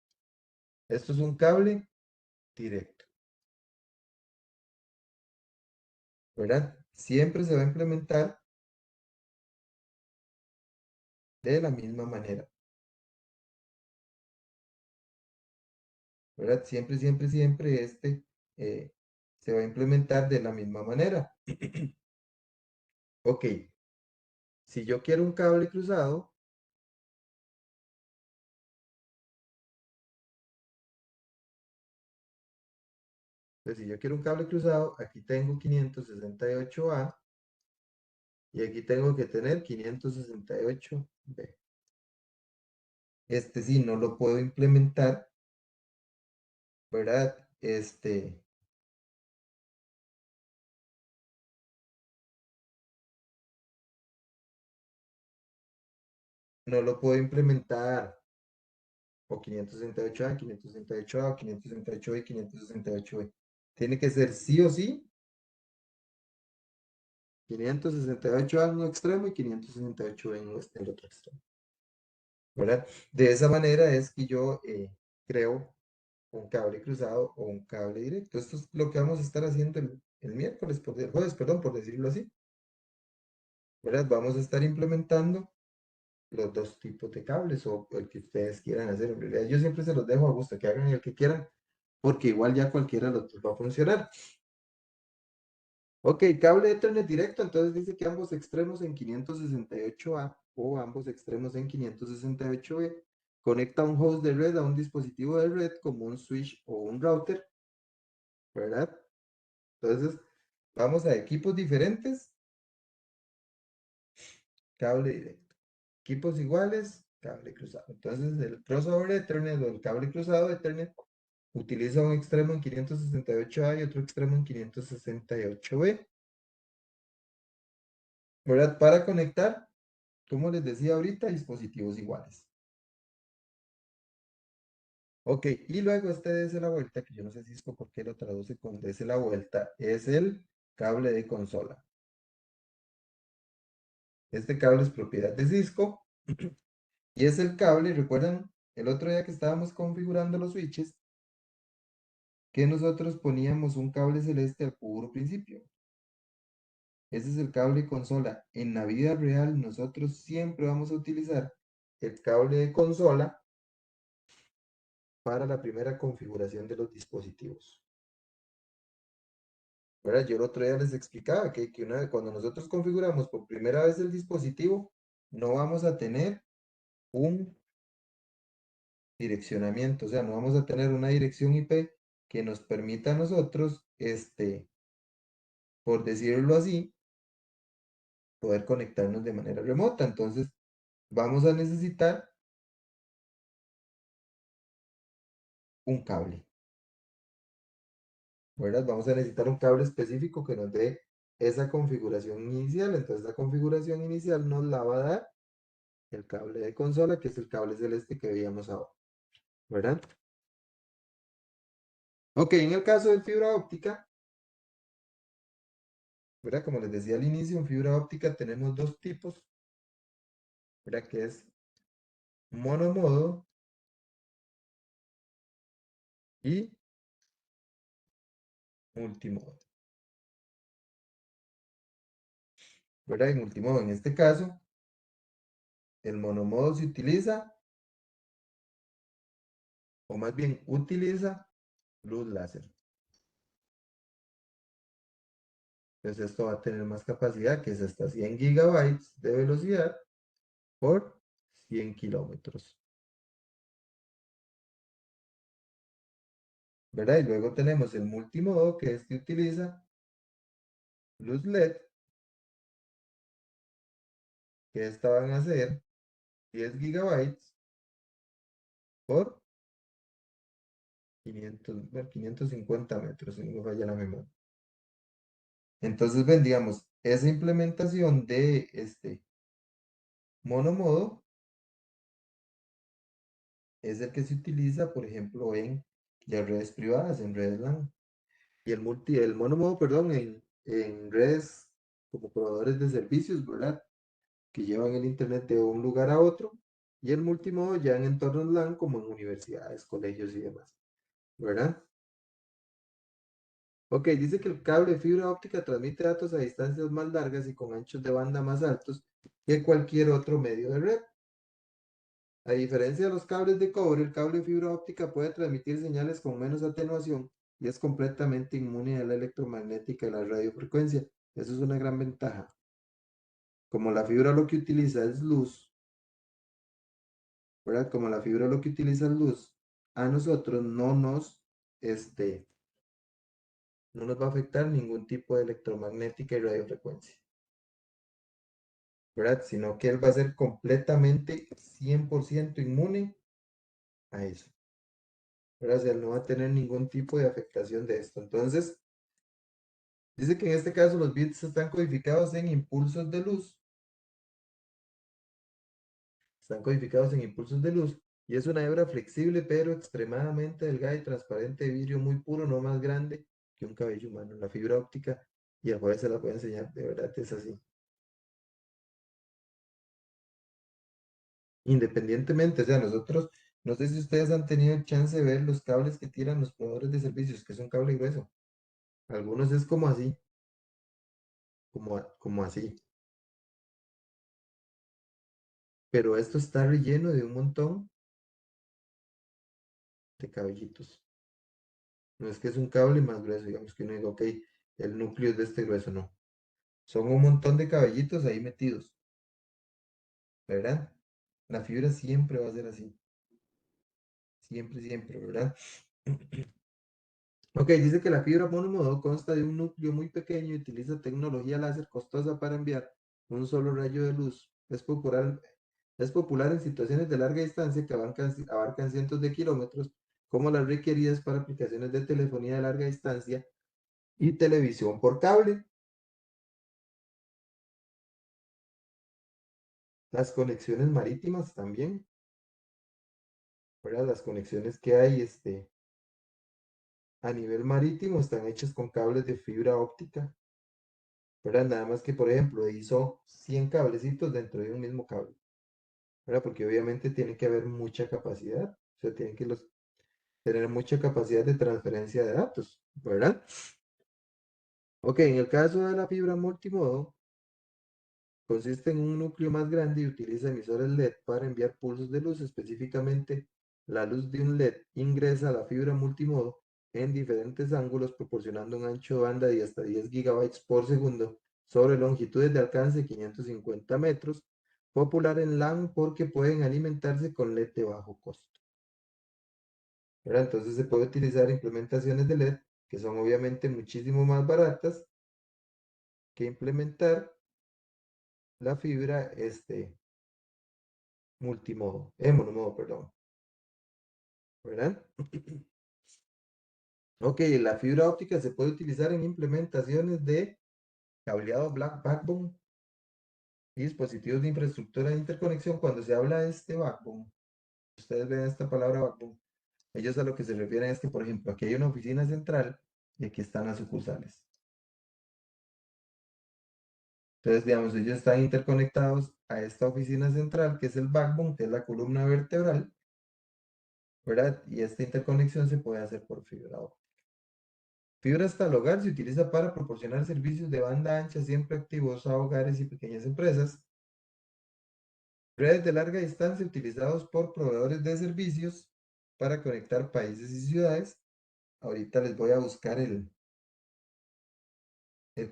Esto es un cable directo, ¿verdad? Siempre se va a implementar de la misma manera, ¿verdad? Siempre, siempre, siempre eh, se va a implementar de la misma manera. Ok, si yo quiero un cable cruzado, pues si yo quiero un cable cruzado, aquí tengo 568A y aquí tengo que tener 568B. Este sí, no lo puedo implementar, ¿verdad? No lo puedo implementar o 568A, 568A o 568B y 568B. Tiene que ser sí o sí 568A en un extremo y 568B en el otro extremo, ¿verdad? De esa manera es que yo creo un cable cruzado o un cable directo. Esto es lo que vamos a estar haciendo el miércoles, el jueves, perdón, por decirlo así, ¿verdad? Vamos a estar implementando los dos tipos de cables o el que ustedes quieran hacer. En realidad, yo siempre se los dejo a gusto, que hagan el que quieran, porque igual ya cualquiera de los dos va a funcionar. Ok, cable Ethernet directo, entonces dice que ambos extremos en 568A o ambos extremos en 568B. Conecta un host de red a un dispositivo de red como un switch o un router, ¿verdad? Entonces, vamos a equipos diferentes, cable directo. Equipos iguales, cable cruzado. Entonces, el crossover Ethernet o el cable cruzado Ethernet utiliza un extremo en 568A y otro extremo en 568B, ¿verdad? Para conectar, como les decía ahorita, dispositivos iguales. Ok, y luego este desde la vuelta, que yo no sé si es por qué lo traduce con desde la vuelta, es el cable de consola. Este cable es propiedad de Cisco y es el cable, recuerdan el otro día que estábamos configurando los switches, que nosotros poníamos un cable celeste al puro principio. Ese es el cable consola. En la vida real nosotros siempre vamos a utilizar el cable de consola para la primera configuración de los dispositivos. ¿Verdad? Yo el otro día les explicaba que cuando nosotros configuramos por primera vez el dispositivo, no vamos a tener un direccionamiento, o sea, no vamos a tener una dirección IP que nos permita a nosotros, por decirlo así, poder conectarnos de manera remota. Entonces, vamos a necesitar un cable, ¿verdad? Vamos a necesitar un cable específico que nos dé esa configuración inicial. Entonces, la configuración inicial nos la va a dar el cable de consola, que es el cable celeste que veíamos ahora, ¿verdad? Ok, en el caso de fibra óptica, ¿verdad? Como les decía al inicio, en fibra óptica tenemos dos tipos, ¿verdad? Que es monomodo y multimodo, ¿verdad? En multimodo, en este caso, el monomodo se utiliza, o más bien utiliza luz láser. Entonces esto va a tener más capacidad, que es hasta 100 gigabytes de velocidad por 100 kilómetros, ¿verdad? Y luego tenemos el multimodo, que este utiliza luz LED, que esta van a ser 10 gigabytes por 500, bueno, 550 metros, si no me falla la memoria. Entonces, ven, digamos, esa implementación de este monomodo es el que se utiliza, por ejemplo, en las redes privadas, en redes LAN. Y el monomodo, perdón, en redes como proveedores de servicios, ¿verdad? Que llevan el internet de un lugar a otro. Y el multimodo ya en entornos LAN como en universidades, colegios y demás, ¿verdad? Ok, dice que el cable de fibra óptica transmite datos a distancias más largas y con anchos de banda más altos que cualquier otro medio de red. A diferencia de los cables de cobre, el cable de fibra óptica puede transmitir señales con menos atenuación y es completamente inmune a la electromagnética y la radiofrecuencia. Eso es una gran ventaja. Como la fibra lo que utiliza es luz, ¿verdad? Como la fibra lo que utiliza es luz, a nosotros este, no nos va a afectar ningún tipo de electromagnética y radiofrecuencia, ¿verdad? Sino que él va a ser completamente 100% inmune a eso, ¿verdad? O sea, él no va a tener ningún tipo de afectación de esto. Entonces, dice que en este caso los bits están codificados en impulsos de luz. Están codificados en impulsos de luz y es una hebra flexible pero extremadamente delgada y transparente de vidrio muy puro, no más grande que un cabello humano. La fibra óptica, y el jueves se la puede enseñar, de verdad es así. Independientemente, o sea, nosotros, no sé si ustedes han tenido el chance de ver los cables que tiran los proveedores de servicios, que es un cable grueso. Algunos es como así, como así. Pero esto está relleno de un montón de cabellitos. No es que es un cable más grueso, digamos que uno diga, ok, el núcleo es de este grueso, no. Son un montón de cabellitos ahí metidos, ¿verdad? La fibra siempre va a ser así, siempre, siempre, ¿verdad? Ok, dice que la fibra monomodo consta de un núcleo muy pequeño y utiliza tecnología láser costosa para enviar un solo rayo de luz. Es popular en situaciones de larga distancia que abarcan cientos de kilómetros, como las requeridas para aplicaciones de telefonía de larga distancia y televisión por cable. Las conexiones marítimas también, ¿verdad? Las conexiones que hay a nivel marítimo están hechas con cables de fibra óptica, ¿verdad? Nada más que, por ejemplo, hizo 100 cablecitos dentro de un mismo cable, ¿verdad? Porque obviamente tiene que haber mucha capacidad, o sea, tienen que tener mucha capacidad de transferencia de datos, ¿verdad? Ok, en el caso de la fibra multimodo, consiste en un núcleo más grande y utiliza emisores LED para enviar pulsos de luz. Específicamente, la luz de un LED ingresa a la fibra multimodo en diferentes ángulos, proporcionando un ancho de banda de hasta 10 gigabytes por segundo sobre longitudes de alcance de 550 metros, popular en LAN porque pueden alimentarse con LED de bajo costo, ¿verdad? Entonces se puede utilizar implementaciones de LED que son obviamente muchísimo más baratas que implementar la fibra multimodo, monomodo, perdón, ¿verdad? Ok, la fibra óptica se puede utilizar en implementaciones de cableado Black Backbone y dispositivos de infraestructura de interconexión. Cuando se habla de este backbone, ustedes ven esta palabra backbone, ellos a lo que se refieren es que, por ejemplo, aquí hay una oficina central y aquí están las sucursales. Entonces, digamos, ellos están interconectados a esta oficina central, que es el backbone, que es la columna vertebral, ¿verdad? Y esta interconexión se puede hacer por fibra óptica. Fibra hasta el hogar se utiliza para proporcionar servicios de banda ancha siempre activos a hogares y pequeñas empresas. Redes de larga distancia utilizados por proveedores de servicios para conectar países y ciudades. Ahorita les voy a buscar el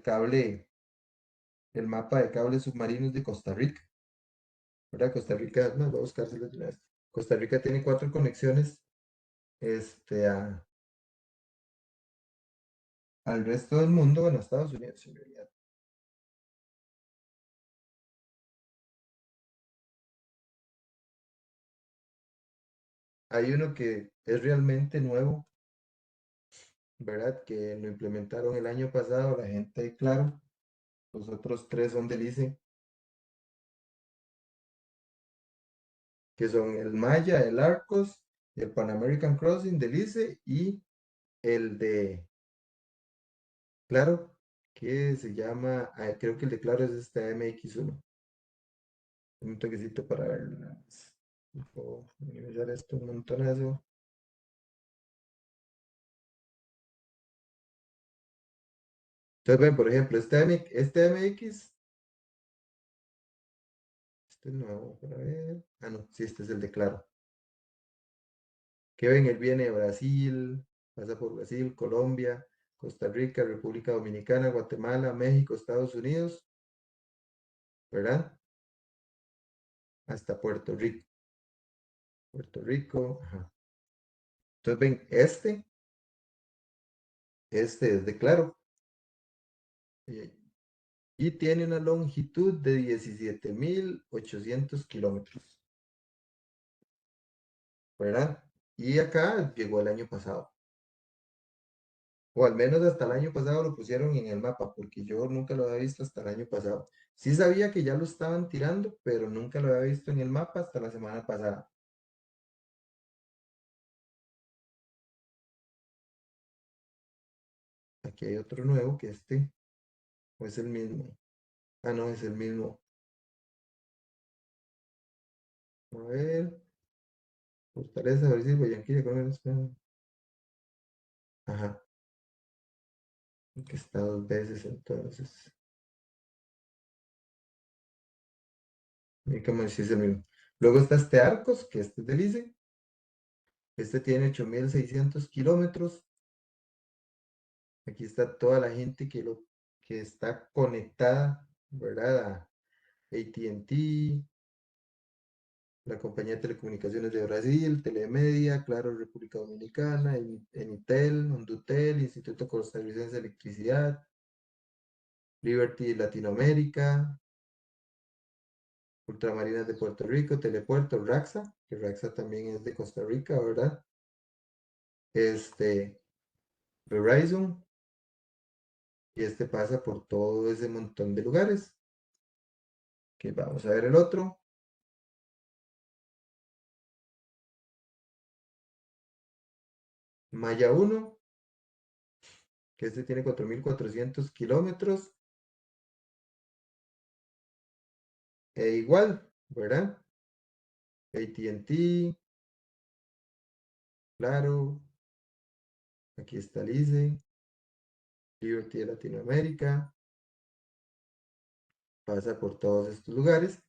cable, el mapa de cables submarinos de Costa Rica. ¿Verdad? Costa Rica, no, voy a buscárselo de una vez. Costa Rica tiene 4 conexiones a, al resto del mundo, bueno, a Estados Unidos en realidad. Hay uno que es realmente nuevo, ¿verdad? Que lo implementaron el año pasado la gente de Claro. Los otros tres son del ICE, que son el Maya, el Arcos, el Pan American Crossing del ICE y el de Claro, que se llama, creo que el de Claro es este AMX1. Un toquecito para verlo. Nada más. Puedo minimizar esto un montonazo. Entonces, ven, por ejemplo, este MX, este nuevo, para ver. Ah, no, sí, este es el de Claro. Que ven, él viene de Brasil, pasa por Brasil, Colombia, Costa Rica, República Dominicana, Guatemala, México, Estados Unidos, ¿verdad? Hasta Puerto Rico. Puerto Rico, ajá. Entonces, ven, este es de Claro. Y, y tiene una longitud de 17.800 kilómetros, ¿verdad? Y acá llegó el año pasado. O al menos hasta el año pasado lo pusieron en el mapa, porque yo nunca lo había visto hasta el año pasado. Sí sabía que ya lo estaban tirando, pero nunca lo había visto en el mapa hasta la semana pasada. Aquí hay otro nuevo que o es el mismo. Ah, no, es el mismo. A ver, Fortaleza, a ver si Guayaquil, ajá, que está 2 veces entonces. Y como si es el mismo. Luego está este Arcos, que este es del ICE. Este tiene 8.600 kilómetros. Aquí está toda la gente que está conectada, ¿verdad? A AT&T, la compañía de telecomunicaciones de Brasil, Telemedia, Claro República Dominicana, Enitel, Hondutel, Instituto Costarricense de Electricidad, Liberty Latinoamérica, Ultramarinas de Puerto Rico, Telepuerto, Raxa, que Raxa también es de Costa Rica, ¿verdad? Este, Verizon, y este pasa por todo ese montón de lugares. Que vamos a ver el otro. Maya 1, que este tiene 4.400 kilómetros, e igual, ¿verdad? AT&T, claro, aquí está el ICE, Liberty de Latinoamérica, pasa por todos estos lugares.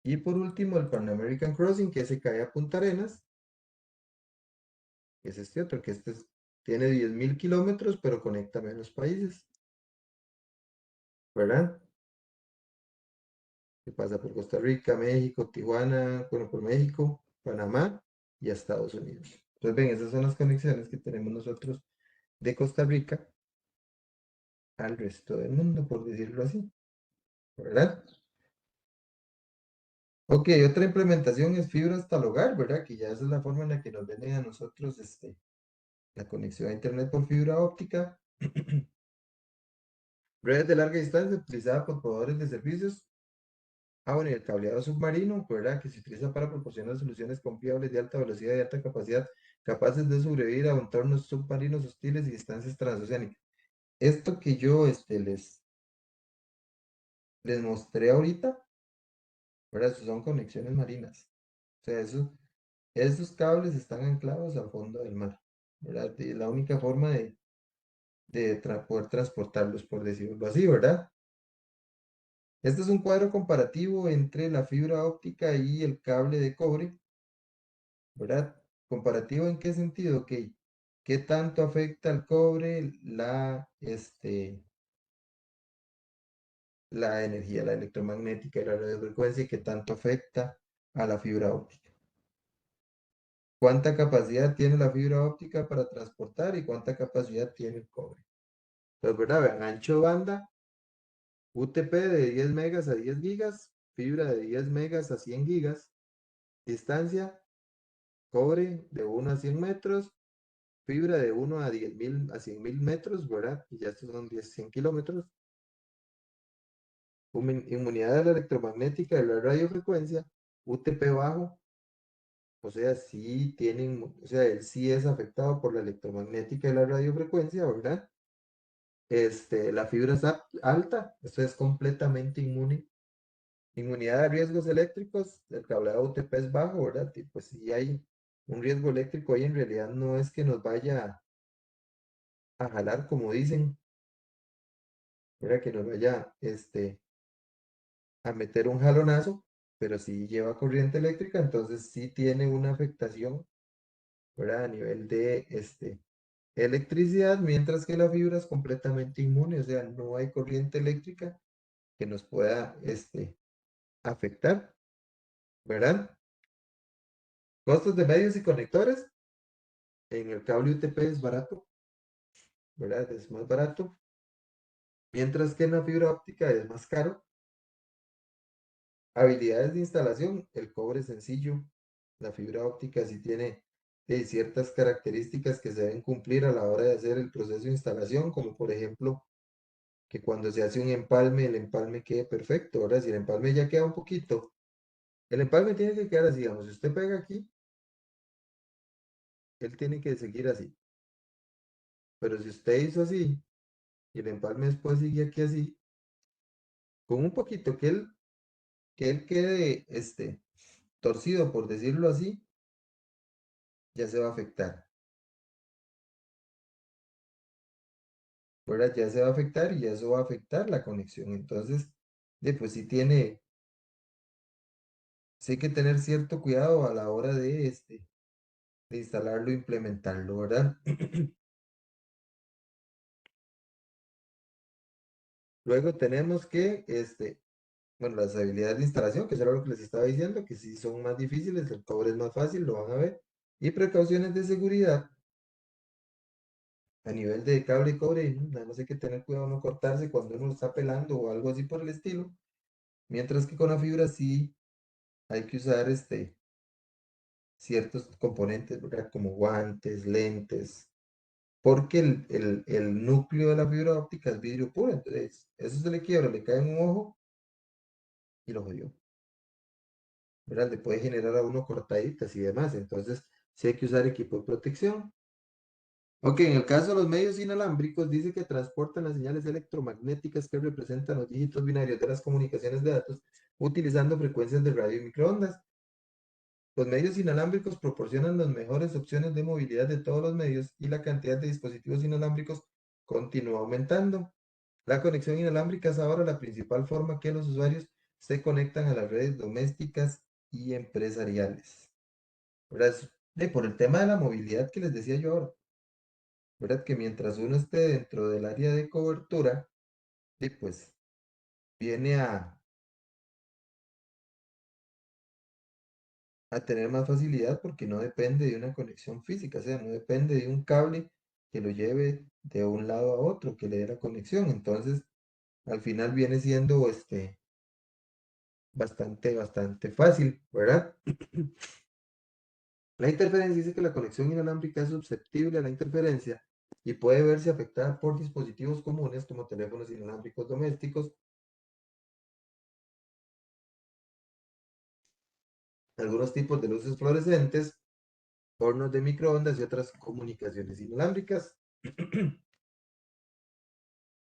Y por último, el Pan American Crossing, que se cae a Punta Arenas, que es este otro, que tiene 10.000 kilómetros, pero conecta menos países, ¿verdad? Que pasa por Costa Rica, México, Tijuana, bueno, por México, Panamá y a Estados Unidos. Entonces, ven, esas son las conexiones que tenemos nosotros de Costa Rica al resto del mundo, por decirlo así, ¿verdad? Ok, otra implementación es fibra hasta el hogar, ¿verdad? Que ya esa es la forma en la que nos venden a nosotros la conexión a internet por fibra óptica. Redes de larga distancia utilizada por proveedores de servicios. Ah, bueno, y el cableado submarino, ¿verdad? Que se utiliza para proporcionar soluciones confiables de alta velocidad y alta capacidad, capaces de sobrevivir a entornos submarinos hostiles y distancias transoceánicas. Esto que yo les mostré ahorita, ¿verdad? Eso son conexiones marinas. O sea, eso Esos cables están anclados al fondo del mar, ¿verdad? Y la única forma de poder transportarlos, por decirlo así, ¿verdad? Este es un cuadro comparativo entre la fibra óptica y el cable de cobre, ¿verdad? ¿Comparativo en qué sentido? Ok, ¿qué tanto afecta al cobre la energía, la electromagnética y la radiofrecuencia y qué tanto afecta a la fibra óptica? ¿Cuánta capacidad tiene la fibra óptica para transportar y cuánta capacidad tiene el cobre? Entonces, ¿verdad? Vean, ancho de banda, UTP de 10 megas a 10 gigas, fibra de 10 megas a 100 gigas, distancia, cobre de 1 a 100 metros, fibra de 1 a 10.000 a 100.000 metros, ¿verdad? Y ya estos son 100 kilómetros. Inmunidad de la electromagnética de la radiofrecuencia, UTP bajo, o sea, sí tienen, o sea, él sí es afectado por la electromagnética de la radiofrecuencia, ¿verdad? La fibra es alta, esto es completamente inmune. Inmunidad a riesgos eléctricos, el cableado UTP es bajo, ¿verdad? Y pues si hay un riesgo eléctrico ahí, en realidad no es que nos vaya a jalar, como dicen, ¿verdad? Que nos vaya, a meter un jalonazo, pero si lleva corriente eléctrica, entonces sí tiene una afectación, ¿verdad? A nivel de, electricidad, mientras que la fibra es completamente inmune, o sea, no hay corriente eléctrica que nos pueda, afectar, ¿verdad? Costos de medios y conectores. En el cable UTP es barato, ¿verdad? Es más barato. Mientras que en la fibra óptica es más caro. Habilidades de instalación. El cobre es sencillo. La fibra óptica sí tiene ciertas características que se deben cumplir a la hora de hacer el proceso de instalación, como por ejemplo que cuando se hace un empalme, el empalme quede perfecto. Ahora, si el empalme ya queda un poquito, el empalme tiene que quedar así, digamos, si usted pega aquí, él tiene que seguir así. Pero si usted hizo así y el empalme después sigue aquí así, con un poquito que él quede torcido, por decirlo así, ya se va a afectar, ¿verdad? Ya se va a afectar y eso va a afectar la conexión. Entonces, pues sí hay que tener cierto cuidado a la hora de instalarlo e implementarlo, ¿verdad? Luego tenemos que, bueno, las habilidades de instalación, que es lo que les estaba diciendo, que sí son más difíciles, el cobre es más fácil, lo van a ver. Y precauciones de seguridad a nivel de cable y cobre, nada más hay que tener cuidado no cortarse cuando uno lo está pelando o algo así por el estilo. Mientras que con la fibra sí hay que usar ciertos componentes, ¿verdad? Como guantes, lentes, porque el núcleo de la fibra óptica es vidrio puro, entonces eso se le quiebra, le cae en un ojo y lo jodió, ¿verdad? Le puede generar a uno cortaditas y demás, entonces sí hay que usar equipo de protección. Ok, en el caso de los medios inalámbricos, dice que transportan las señales electromagnéticas que representan los dígitos binarios de las comunicaciones de datos utilizando frecuencias de radio y microondas. Los medios inalámbricos proporcionan las mejores opciones de movilidad de todos los medios y la cantidad de dispositivos inalámbricos continúa aumentando. La conexión inalámbrica es ahora la principal forma que los usuarios se conectan a las redes domésticas y empresariales. ¿Verdad? Por el tema de la movilidad que les decía yo ahora, ¿verdad? Que mientras uno esté dentro del área de cobertura, pues viene a tener más facilidad porque no depende de una conexión física, o sea, no depende de un cable que lo lleve de un lado a otro, que le dé la conexión. Entonces, al final viene siendo bastante fácil, ¿verdad? La interferencia dice que la conexión inalámbrica es susceptible a la interferencia y puede verse afectada por dispositivos comunes como teléfonos inalámbricos domésticos, algunos tipos de luces fluorescentes, hornos de microondas y otras comunicaciones inalámbricas.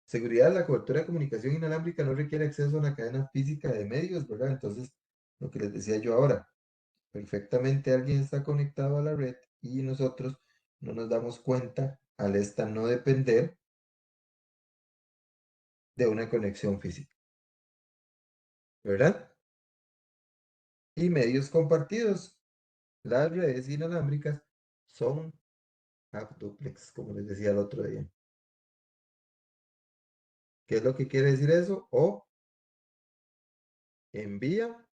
Seguridad, la cobertura de comunicación inalámbrica no requiere acceso a una cadena física de medios, ¿verdad? Entonces, lo que les decía yo ahora, Perfectamente alguien está conectado a la red y nosotros no nos damos cuenta al esta no depender de una conexión física, ¿verdad? Y medios compartidos. Las redes inalámbricas son half duplex, como les decía el otro día. ¿Qué es lo que quiere decir eso? O envía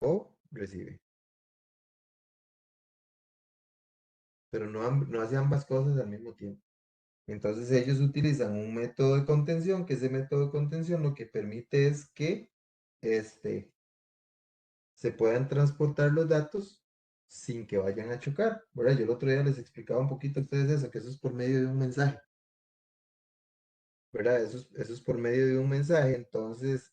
o recibe. Pero no hace ambas cosas al mismo tiempo. Entonces ellos utilizan un método de contención, que ese método de contención lo que permite es que este, se puedan transportar los datos sin que vayan a chocar. ¿Verdad? Yo el otro día les explicaba un poquito a ustedes eso, que eso es por medio de un mensaje. ¿Verdad? Eso es por medio de un mensaje. Entonces,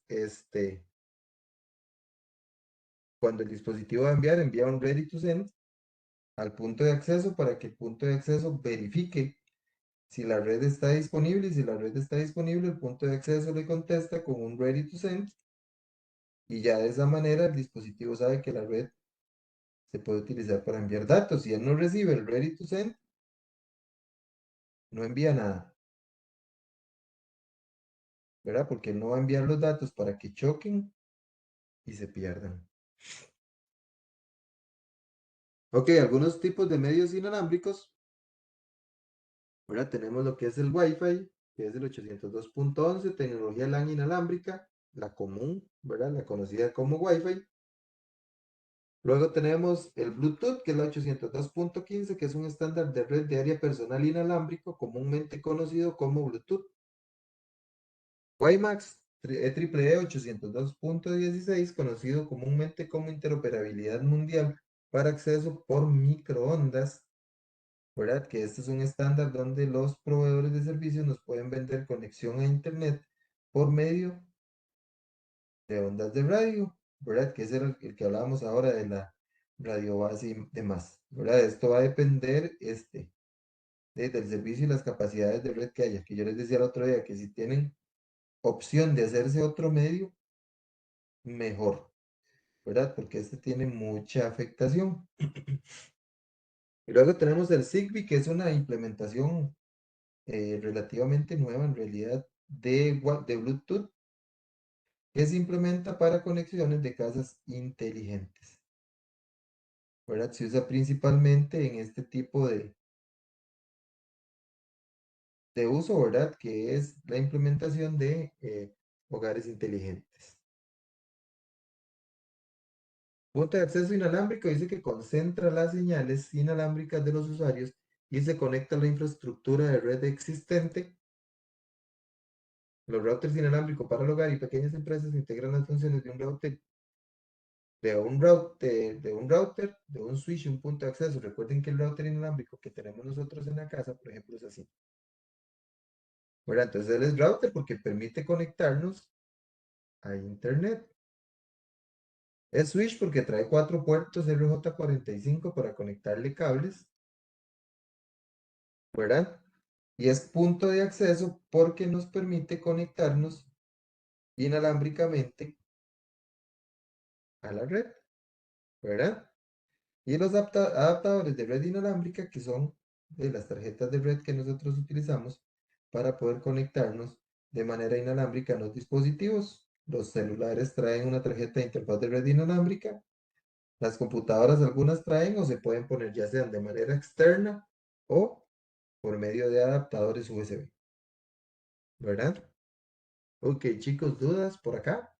cuando el dispositivo va a enviar, envía un ready to send al punto de acceso para que el punto de acceso verifique si la red está disponible y si la red está disponible, el punto de acceso le contesta con un ready to send y ya de esa manera el dispositivo sabe que la red se puede utilizar para enviar datos. Si él no recibe el ready to send, no envía nada, ¿verdad? Porque él no va a enviar los datos para que choquen y se pierdan. Ok, algunos tipos de medios inalámbricos, ¿verdad? Tenemos lo que es el Wi-Fi, que es el 802.11, tecnología LAN inalámbrica, la común, ¿verdad? La conocida como Wi-Fi. Luego tenemos el Bluetooth, que es la 802.15, que es un estándar de red de área personal inalámbrico, comúnmente conocido como Bluetooth. WiMAX EEE 802.16, conocido comúnmente como interoperabilidad mundial para acceso por microondas, ¿verdad? Que este es un estándar donde los proveedores de servicios nos pueden vender conexión a Internet por medio de ondas de radio, ¿verdad? Que es el que hablábamos ahora de la radio base y demás, ¿verdad? Esto va a depender del servicio y las capacidades de red que haya, que yo les decía el otro día, que si tienen opción de hacerse otro medio, mejor, ¿verdad? Porque este tiene mucha afectación. Y luego tenemos el Zigbee, que es una implementación relativamente nueva en realidad de Bluetooth, que se implementa para conexiones de casas inteligentes, ¿verdad? Se usa principalmente en este tipo de uso, ¿verdad? Que es la implementación de hogares inteligentes. Punto de acceso inalámbrico dice que concentra las señales inalámbricas de los usuarios y se conecta a la infraestructura de red existente. Los routers inalámbricos para el hogar y pequeñas empresas integran las funciones de un router, de un switch y un punto de acceso. Recuerden que el router inalámbrico que tenemos nosotros en la casa, por ejemplo, es así. Bueno, entonces él es router porque permite conectarnos a internet. Es switch porque trae 4 puertos RJ45 para conectarle cables, ¿verdad? Y es punto de acceso porque nos permite conectarnos inalámbricamente a la red, ¿verdad? Y los adaptadores de red inalámbrica, que son de las tarjetas de red que nosotros utilizamos para poder conectarnos de manera inalámbrica a los dispositivos. Los celulares traen una tarjeta de interfaz de red inalámbrica. Las computadoras algunas traen o se pueden poner ya sean de manera externa o por medio de adaptadores USB, ¿verdad? Ok, chicos, ¿dudas por acá?